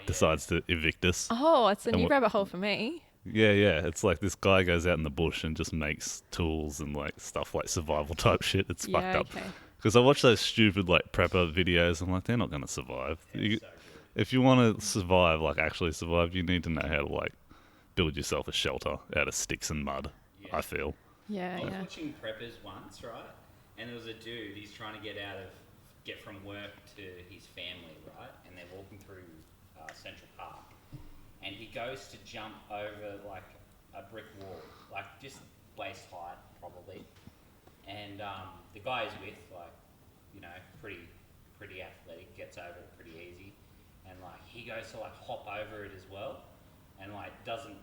Speaker 3: decides to evict us.
Speaker 5: oh, it's a
Speaker 3: And
Speaker 5: new
Speaker 3: what-
Speaker 5: rabbit hole for me.
Speaker 3: Yeah. It's like this guy goes out in the bush and just makes tools and, like, stuff like survival type shit. It's fucked up.
Speaker 5: Okay.
Speaker 3: Because I watch those stupid, like, prepper videos. I'm like, they're not going to survive. If you want to survive, like, actually survive, you need to know how to, like, build yourself a shelter out of sticks and mud, I feel.
Speaker 5: Yeah.
Speaker 1: I was
Speaker 5: Yeah.
Speaker 1: watching Preppers once, right? And there was a dude, he's trying to get from work to his family, right? And they're walking through Central Park. And he goes to jump over, like, a brick wall, like, just waist height, probably. And the guy he's with, like, you know, pretty athletic, gets over it pretty easy. And, like, he goes to, like, hop over it as well. And, like, doesn't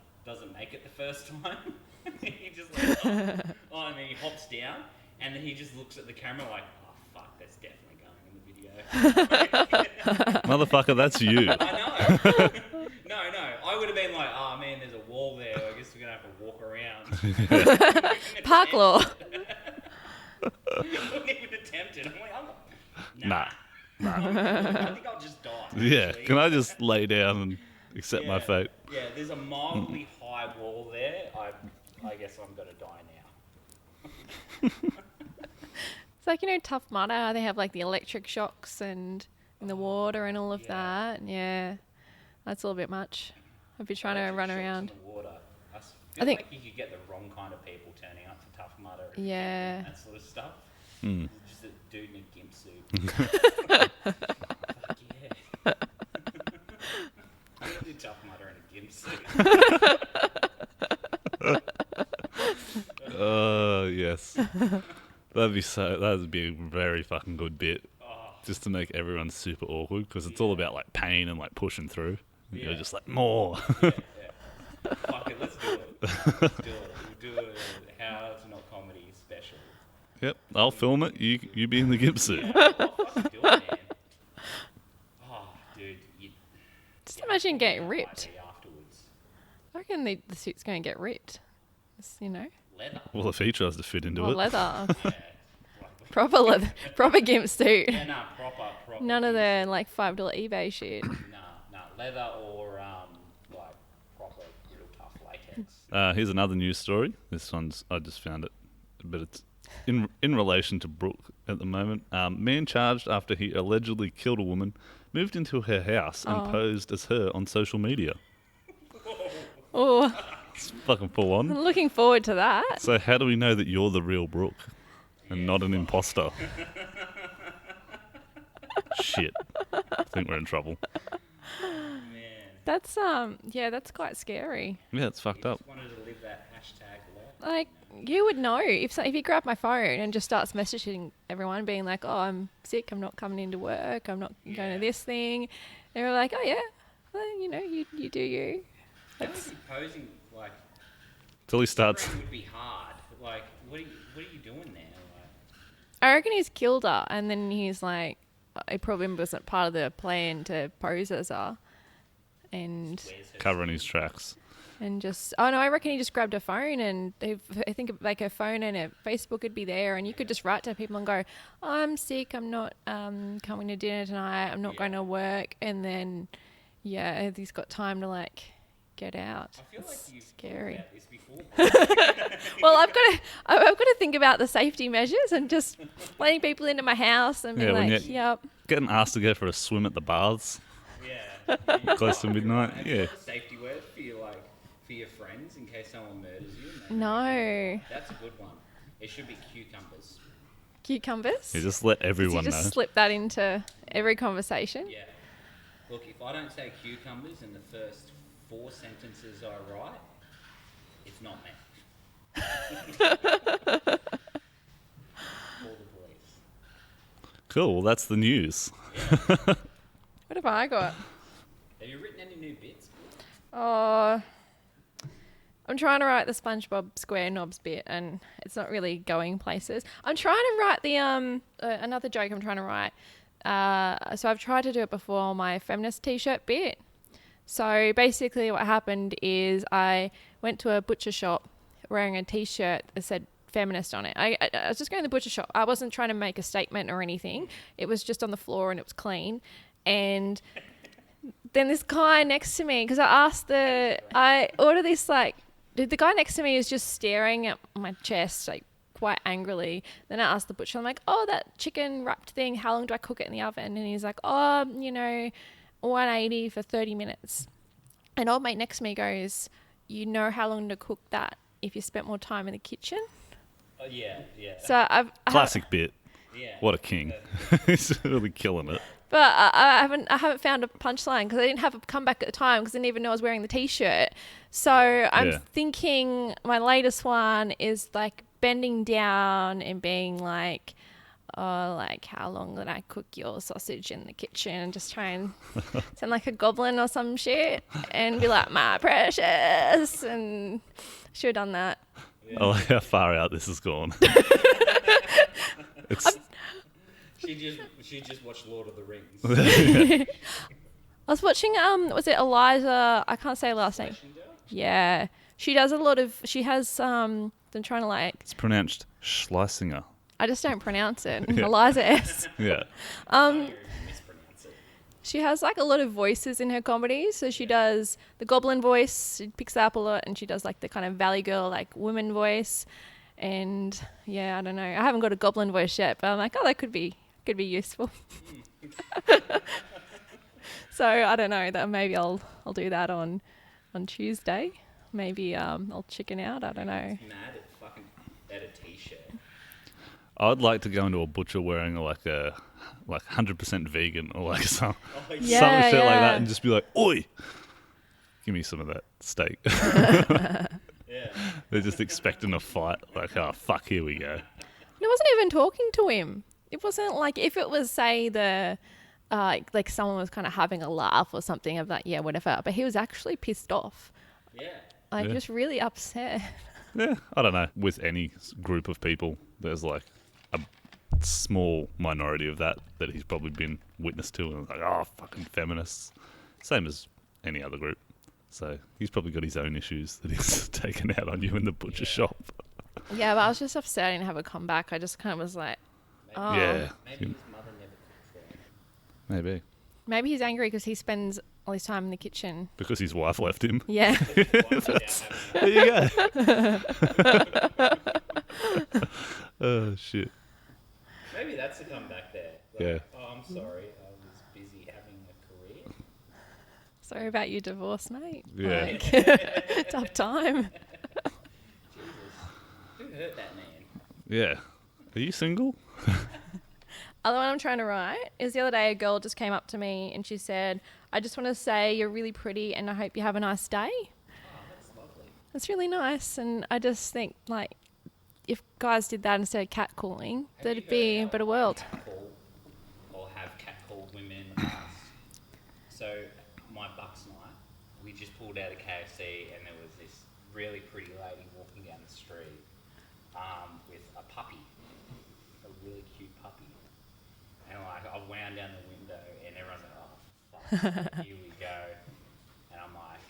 Speaker 1: make it the first time. He just like, and then he hops down, and then he just looks at the camera like, oh fuck, that's definitely going in the video.
Speaker 3: Motherfucker, that's you.
Speaker 1: I know. No, I would have been like, oh man, there's a wall there. I guess we're gonna have to walk around.
Speaker 5: Park law.
Speaker 1: I wouldn't even attempt it. I'm like,
Speaker 3: Nah.
Speaker 1: I think I'll just die.
Speaker 3: Yeah,
Speaker 1: actually.
Speaker 3: can I just lay down and accept my fate?
Speaker 1: Yeah, there's a mildly high wall there. I guess I'm gonna die now.
Speaker 5: It's like, you know, Tough Mudder, how they have like the electric shocks and in the water and all of that. Yeah, that's a little bit much. I'd be trying to run
Speaker 1: Shocks in
Speaker 5: around.
Speaker 1: the water. I
Speaker 5: I think-
Speaker 1: like you could get the wrong kind of people turning up to Tough Mudder.
Speaker 5: Yeah.
Speaker 1: And that sort of stuff.
Speaker 3: Mm.
Speaker 1: Just a dude in a gimp suit. Fuck yeah. I'm gonna do Tough Mudder in a gimp suit.
Speaker 3: Yes. That'd be a very fucking good bit. just to make everyone super awkward because it's all about like pain and like pushing through. And You're
Speaker 1: Yeah.
Speaker 3: just like more.
Speaker 1: Yeah. Fuck it, let's do it. Let's do it. We'll do a How to Not Comedy special.
Speaker 3: Yep, I'll film it. You be in the gimp suit.
Speaker 1: Yeah, I'll fucking do it, man. Oh, dude, you
Speaker 5: Just imagine getting
Speaker 1: might
Speaker 5: ripped.
Speaker 1: be afterwards.
Speaker 5: I reckon the suit's going to get ripped. It's,
Speaker 1: Leather.
Speaker 3: Well, if he tries to fit into
Speaker 5: or
Speaker 3: it,
Speaker 5: leather.
Speaker 1: Yeah.
Speaker 5: Proper leather. Proper gimp suit.
Speaker 1: Yeah, nah, proper.
Speaker 5: None of the like $5 eBay shit.
Speaker 1: Nah, leather or like proper real tough latex.
Speaker 3: here's another news story. This one's I just found it, but it's in relation to Brooke at the moment. Man charged after he allegedly killed a woman, moved into her house and posed as her on social media.
Speaker 5: Oh,
Speaker 3: It's fucking full on.
Speaker 5: I'm looking forward to that.
Speaker 3: So how do we know that you're the real Brooke and not an imposter? Shit. I think we're in trouble.
Speaker 1: Man,
Speaker 5: That's that's quite scary.
Speaker 3: Yeah, it's fucked up.
Speaker 1: just wanted to live that hashtag life.
Speaker 5: Like you would know if you grab my phone and just starts messaging everyone, being like, "Oh, I'm sick. I'm not coming into work. I'm not going to this thing." They're like, "Oh yeah, well, you do you."
Speaker 1: How is he posing like?
Speaker 3: Till he starts.
Speaker 1: It would be hard. Like, what are you doing there? Like,
Speaker 5: I reckon he's killed her, and then he's like, it probably wasn't part of the plan to pose as her, and
Speaker 1: where's her
Speaker 3: Covering his tracks.
Speaker 5: just I reckon he just grabbed her phone, and I think like her phone and her Facebook would be there, and you could just write to people and go, I'm sick, I'm not coming to dinner tonight, I'm not going to work, and then he's got time to like get out.
Speaker 1: I feel
Speaker 5: It's
Speaker 1: like you've
Speaker 5: scary.
Speaker 1: thought about this before.
Speaker 5: Well, I've got to think about the safety measures and just letting people into my house and being
Speaker 3: Yeah, when
Speaker 5: like,
Speaker 3: you-
Speaker 5: yep.
Speaker 3: Getting asked to go for a swim at the baths
Speaker 1: Yeah.
Speaker 3: close to midnight.
Speaker 1: Have you
Speaker 3: Yeah.
Speaker 1: got a safety word for your friends in case someone murders you? And they
Speaker 5: No.
Speaker 1: That's a good one. It should be cucumbers.
Speaker 5: Cucumbers?
Speaker 3: You just let
Speaker 5: You
Speaker 3: everyone
Speaker 5: just
Speaker 3: know.
Speaker 5: slip that into every conversation.
Speaker 1: Yeah. Look, if I don't say cucumbers in the first 4 sentences I write, it's not me. Call the police.
Speaker 3: Cool. Well, that's the news.
Speaker 5: What have I got?
Speaker 1: Have you written any new bits?
Speaker 5: Oh, I'm trying to write the SpongeBob SquareKnobs bit, and it's not really going places. I'm trying to write the another joke. I'm trying to write. So I've tried to do it before, my feminist T-shirt bit. So basically, what happened is I went to a butcher shop wearing a T-shirt that said feminist on it. I was just going to the butcher shop. I wasn't trying to make a statement or anything. It was just on the floor and it was clean. And then this guy next to me, because I ordered this like, the guy next to me is just staring at my chest like quite angrily. Then I asked the butcher, I'm like, oh, that chicken wrapped thing, how long do I cook it in the oven? And he's like, oh, 180 for 30 minutes. And old mate next to me goes, you know how long to cook that if you spent more time in the kitchen?
Speaker 1: Oh, yeah.
Speaker 5: So
Speaker 3: Classic bit.
Speaker 1: Yeah.
Speaker 3: What a king. He's really killing it.
Speaker 5: But I haven't found a punchline because I didn't have a comeback at the time because I didn't even know I was wearing the T-shirt. So I'm
Speaker 3: Yeah.
Speaker 5: thinking my latest one is like bending down and being like, oh, like how long did I cook your sausage in the kitchen? And just try and sound like a goblin or some shit and be like, my precious. And should have done that.
Speaker 3: I like how far out this has gone. It's
Speaker 1: She just watched Lord of the Rings.
Speaker 5: I was watching, was it Eliza? I can't say her last name. Yeah. She does a lot of, she has, I'm trying to like,
Speaker 3: it's pronounced Schlesinger.
Speaker 5: I just don't pronounce it.
Speaker 3: Yeah.
Speaker 5: Eliza S.
Speaker 3: Yeah.
Speaker 1: Mispronounce it.
Speaker 5: She has like a lot of voices in her comedy. So she does the goblin voice, she picks that up a lot, and she does like the kind of Valley Girl, like woman voice. And yeah, I don't know. I haven't got a goblin voice yet, but I'm like, oh, that could be useful. So I don't know. That maybe I'll do that on Tuesday. Maybe I'll chicken out. I don't know.
Speaker 1: Mad at fucking at a T-shirt.
Speaker 3: I'd like to go into a butcher wearing like 100% vegan or like some shit like
Speaker 5: yeah.
Speaker 3: that and just be like, oi, give me some of that steak.
Speaker 1: Yeah.
Speaker 3: They're just expecting a fight. Like, oh, fuck, here we go.
Speaker 5: And I wasn't even talking to him. It wasn't like if it was, say, like someone was kind of having a laugh or something of like, yeah, whatever. But he was actually pissed off,
Speaker 1: Yeah.
Speaker 5: like
Speaker 3: Yeah.
Speaker 5: just really upset.
Speaker 3: Yeah, I don't know. With any group of people, there's like a small minority of that he's probably been witness to, and like, oh, fucking feminists. Same as any other group. So he's probably got his own issues that he's taken out on you in the butcher shop.
Speaker 5: Yeah, but I was just upset I didn't have a comeback. I just kind of was like, oh.
Speaker 3: Yeah,
Speaker 1: Maybe his mother never cooked for him.
Speaker 3: maybe.
Speaker 5: Maybe he's angry because he spends all his time in the kitchen.
Speaker 3: Because his wife left him.
Speaker 5: Yeah.
Speaker 3: There you go. Oh, shit.
Speaker 1: Maybe that's the comeback there. Like,
Speaker 3: Yeah.
Speaker 1: Oh, I'm sorry. I was busy having a career.
Speaker 5: Sorry about your divorce, mate.
Speaker 3: Yeah.
Speaker 5: Like, tough time.
Speaker 1: Jesus. Who hurt that man?
Speaker 3: Yeah. Are you single?
Speaker 5: Other one I'm trying to write is the other day a girl just came up to me and she said, I just want to say you're really pretty and I hope you have a nice day.
Speaker 1: Oh, that's lovely.
Speaker 5: That's really nice. And I just think, like, if guys did that instead of catcalling,
Speaker 1: Have
Speaker 5: that'd
Speaker 1: you
Speaker 5: be
Speaker 1: heard
Speaker 5: a
Speaker 1: how
Speaker 5: better world.
Speaker 1: catcall or have catcalled women in the past? So, my Bucks night, we just pulled out of KFC and there was this really pretty lady walking down the street with a puppy, a really cute puppy. And like, I wound down the window and everyone's like, oh, fuck, here we go. And I'm like,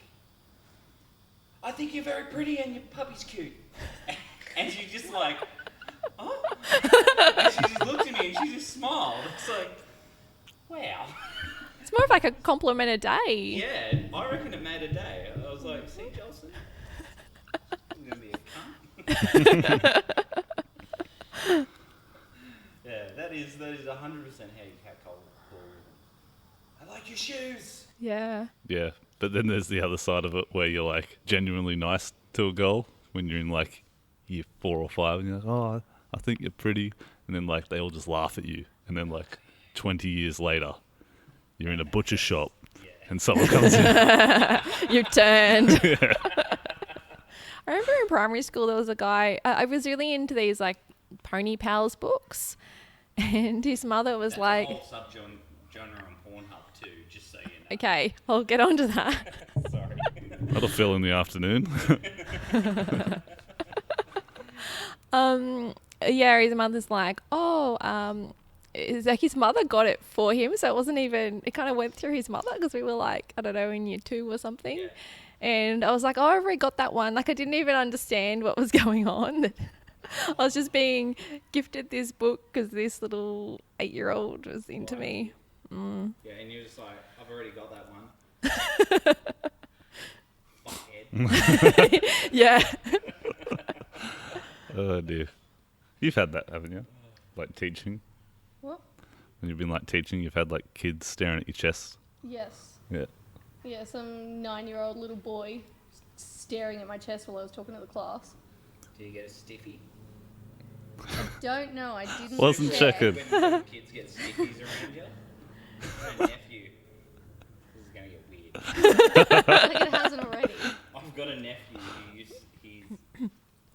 Speaker 1: I think you're very pretty and your puppy's cute. And she just like, oh. And she just looked at me and she just smiled. It's like, wow.
Speaker 5: It's more of like a compliment a day.
Speaker 1: Yeah, I reckon it made a day. I was like, see, Jolson? I'm going to be a cunt. Yeah, that is 100% how you catcall. I like your shoes.
Speaker 5: Yeah.
Speaker 3: Yeah. But then there's the other side of it where you're like genuinely nice to a girl when you're in like year 4 or 5 and you're like, oh, I think you're pretty. And then like they all just laugh at you. And then like 20 years later, you're in a butcher shop and someone comes in.
Speaker 5: You've turned. I remember in primary school there was a guy, I was really into these like Pony Pals books. And his mother was
Speaker 1: That's
Speaker 5: like,
Speaker 1: a whole subgenre on Pornhub too, just so you know.
Speaker 5: okay, I'll get onto that.
Speaker 1: Sorry.
Speaker 3: That'll fill in the afternoon.
Speaker 5: Yeah, his mother's like, oh, it's like his mother got it for him, so it wasn't even, it kind of went through his mother because we were like, I don't know, in year 2 or something.
Speaker 1: Yeah.
Speaker 5: And I was like, oh, I already got that one. Like, I didn't even understand what was going on. I was just being gifted this book because this little 8-year-old was into me.
Speaker 1: Yeah, and you're just like, I've already got that one. Fuckhead.
Speaker 5: Yeah.
Speaker 3: Oh dear. You've had that, haven't you? Like teaching.
Speaker 4: What?
Speaker 3: When you've been like teaching, you've had like kids staring at your chest.
Speaker 4: Yes.
Speaker 3: Yeah.
Speaker 4: Yeah, some 9-year-old little boy staring at my chest while I was talking to the class.
Speaker 1: Do you get a stiffy?
Speaker 4: I don't know, I didn't
Speaker 3: Wasn't
Speaker 4: check.
Speaker 3: checking.
Speaker 1: When kids get stiffies around you? My nephew. This is going to get weird.
Speaker 4: Like it hasn't already.
Speaker 1: I've got a nephew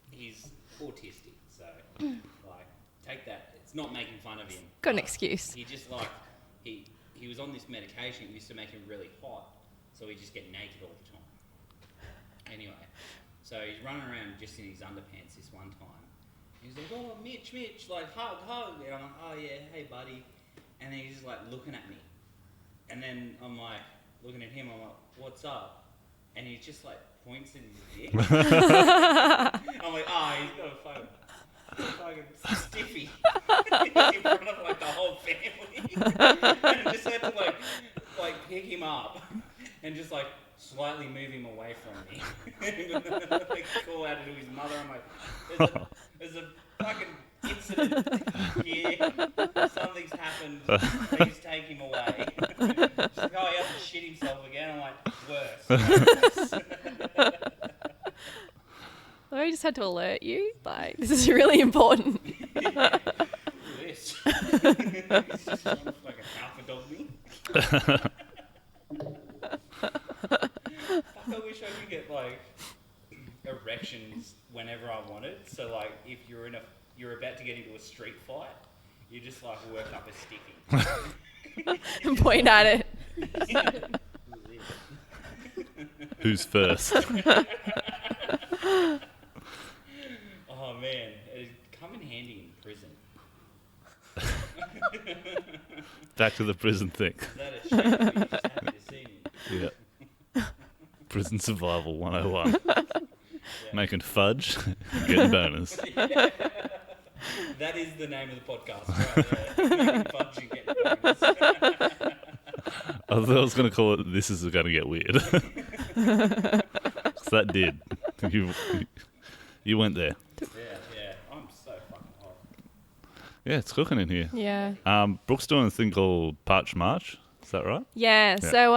Speaker 1: he's autistic, so like take that. It's not making fun of him.
Speaker 5: Got an excuse.
Speaker 1: He just like he was on this medication. It used to make him really hot, so he'd just get naked all the time. Anyway, so he's running around just in his underpants this one time. He's like, oh, Mitch, like hug. And I'm like, oh yeah, hey buddy. And then he's just like looking at me. And then I'm like looking at him, I'm like, what's up? And he just like points at his dick. I'm like, oh, he's got a fucking stiffy. In front of like the whole family. And I just had to like pick him up and just like slightly move him away from me. Like call out to his mother. I'm like, there's a fucking incident here. Something's happened. Please take him away. She's like, oh, he hasn't shit himself again. I'm like, worse.
Speaker 5: I just had to alert you. Like, this is really important.
Speaker 1: Yeah. This. He's just trying to fucking alpha dog me. Fuck, I wish I could get like erections whenever I wanted. So like, if you're about to get into a street fight, You just like work up a sticky.
Speaker 5: And point at it.
Speaker 3: Who's first?
Speaker 1: Oh man, it'd come in handy in prison.
Speaker 3: Back to the prison thing.
Speaker 1: Is that a shame? You're just happy to see me.
Speaker 3: Yeah. Prison survival 101. Making fudge, getting bonus.
Speaker 1: That is the name of the podcast, right there. Making fudge and getting bonus.
Speaker 3: I thought I was going to call it "This is going to get weird." 'Cause that did. You went there.
Speaker 1: Yeah. I'm so fucking hot.
Speaker 3: Yeah, it's cooking in here.
Speaker 5: Yeah.
Speaker 3: Brooke's doing a thing called Parch March. Is that right?
Speaker 5: Yeah.
Speaker 3: Yeah.
Speaker 5: So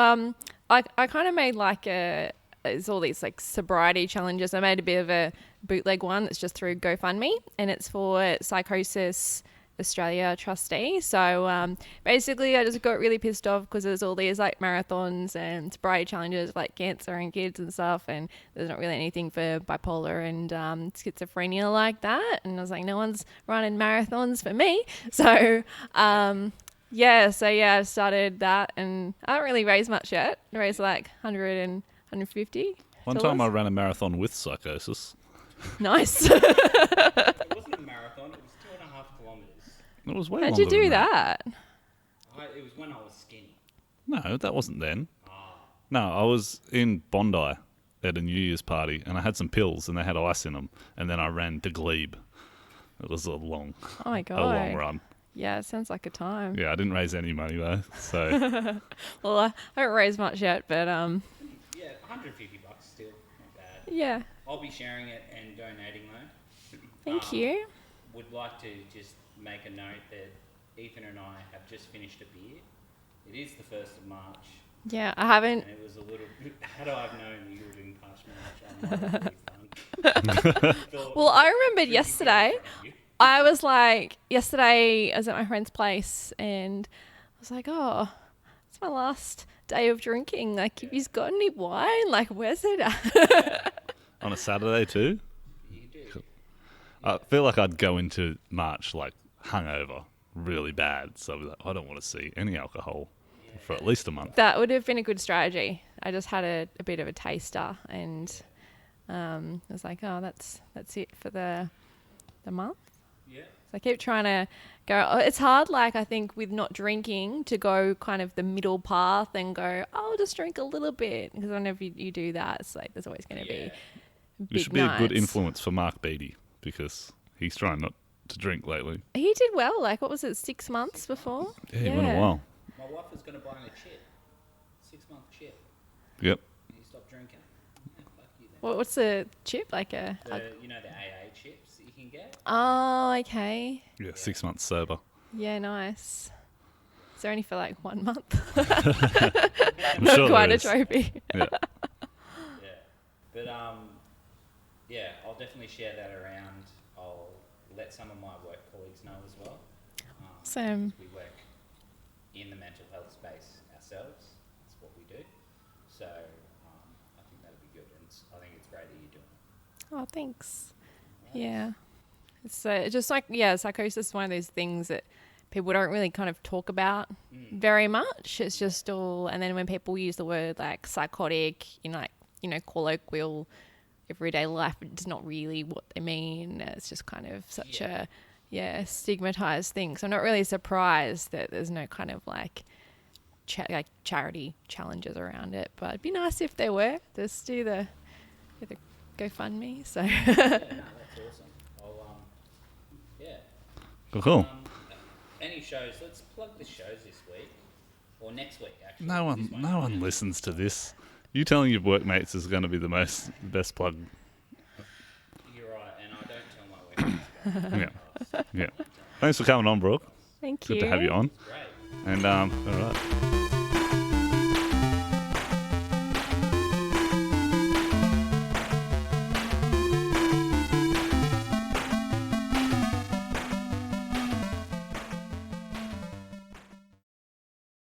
Speaker 5: I kind of made like it's all these like sobriety challenges. I made a bit of a bootleg one that's just through GoFundMe, and it's for Psychosis Australia trustee. So basically I just got really pissed off because there's all these like marathons and sobriety challenges like cancer and kids and stuff, and there's not really anything for bipolar and schizophrenia like that, and I was like, no one's running marathons for me. So I started that, and I haven't really raised much yet. I raised like 100 and 150.
Speaker 3: One time I ran a marathon with psychosis.
Speaker 5: Nice.
Speaker 1: It wasn't a marathon, it was 2.5 kilometres.
Speaker 3: It was way
Speaker 5: How'd
Speaker 3: longer
Speaker 5: you do
Speaker 3: than
Speaker 5: that?
Speaker 1: It was when I was skinny.
Speaker 3: No, that wasn't then. No, I was in Bondi at a New Year's party, and I had some pills, and they had ice in them, and then I ran to Glebe. It was
Speaker 5: Oh my
Speaker 3: a
Speaker 5: god.
Speaker 3: long run.
Speaker 5: Yeah, it sounds like a time.
Speaker 3: Yeah, I didn't raise any money though, so
Speaker 5: Well, I haven't raised much yet, but
Speaker 1: Yeah, 150 bucks still, not bad.
Speaker 5: yeah.
Speaker 1: I'll be sharing it and donating though.
Speaker 5: Thank you.
Speaker 1: Would like to just make a note that Ethan and I have just finished a beer. It is the 1st of March,
Speaker 5: Yeah, I haven't.
Speaker 1: and it was a little. Had I have known that you were doing Parch March, I might have done.
Speaker 5: Well, I remembered yesterday. I was like, yesterday I was at my friend's place, and I was like, oh, it's my last day of drinking. Like, have you got any wine? Like, where's it at?
Speaker 3: on a Saturday too.
Speaker 1: You do.
Speaker 3: I feel like I'd go into March like hungover, really bad. So I'd be like, I don't want to see any alcohol for at least a month.
Speaker 5: That would have been a good strategy. I just had a bit of a taster, and I was like, oh, that's it for the month.
Speaker 1: Yeah.
Speaker 5: So I keep trying to go. It's hard, like, I think, with not drinking to go kind of the middle path and go, oh, I'll just drink a little bit. Because whenever you do that, it's like there's always going to be
Speaker 3: You
Speaker 5: big
Speaker 3: should be a good
Speaker 5: nights.
Speaker 3: influence for Mark Beattie because he's trying not to drink lately.
Speaker 5: He did well. Like, what was it, 6 months before?
Speaker 3: Yeah, he went a while.
Speaker 1: My wife was going to buy me a chip. 6-month chip.
Speaker 3: Yep.
Speaker 1: And you stop drinking. Yeah, fuck you then.
Speaker 5: What's a chip? Like a...
Speaker 1: You know the AA chips that you can get?
Speaker 5: Oh, okay.
Speaker 3: Yeah, 6 months sober.
Speaker 5: Yeah, nice. Is there only for like 1 month?
Speaker 3: I'm
Speaker 5: Not
Speaker 3: sure
Speaker 5: quite
Speaker 3: there
Speaker 5: a
Speaker 3: is.
Speaker 5: trophy.
Speaker 3: Yeah.
Speaker 1: Yeah. But yeah, I'll definitely share that around. I'll let some of my work colleagues know as well.
Speaker 5: Awesome.
Speaker 1: We work in the mental health space ourselves. That's what we do. So I think that'll be good, and I think it's great that you're doing it.
Speaker 5: Oh, thanks. Yeah. It's just like, yeah, psychosis is one of those things that people don't really kind of talk about very much. It's just all, and then when people use the word like psychotic in like, colloquial everyday life, it's not really what they mean. It's just kind of such a, stigmatized thing. So I'm not really surprised that there's no kind of like, charity challenges around it. But it'd be nice if there were. Just do the GoFundMe. So.
Speaker 1: Yeah, no, that's awesome. I'll
Speaker 3: Cool.
Speaker 1: any shows? Let's plug the shows this week or next week. Actually,
Speaker 3: No
Speaker 1: This
Speaker 3: one listens to this. You telling your workmates is going to be the best plug.
Speaker 1: You're right, and I don't tell my workmates.
Speaker 3: Yeah. Yeah. Thanks for coming on, Brooke.
Speaker 5: Thank you.
Speaker 3: Good to have you on.
Speaker 1: Great.
Speaker 3: And all right.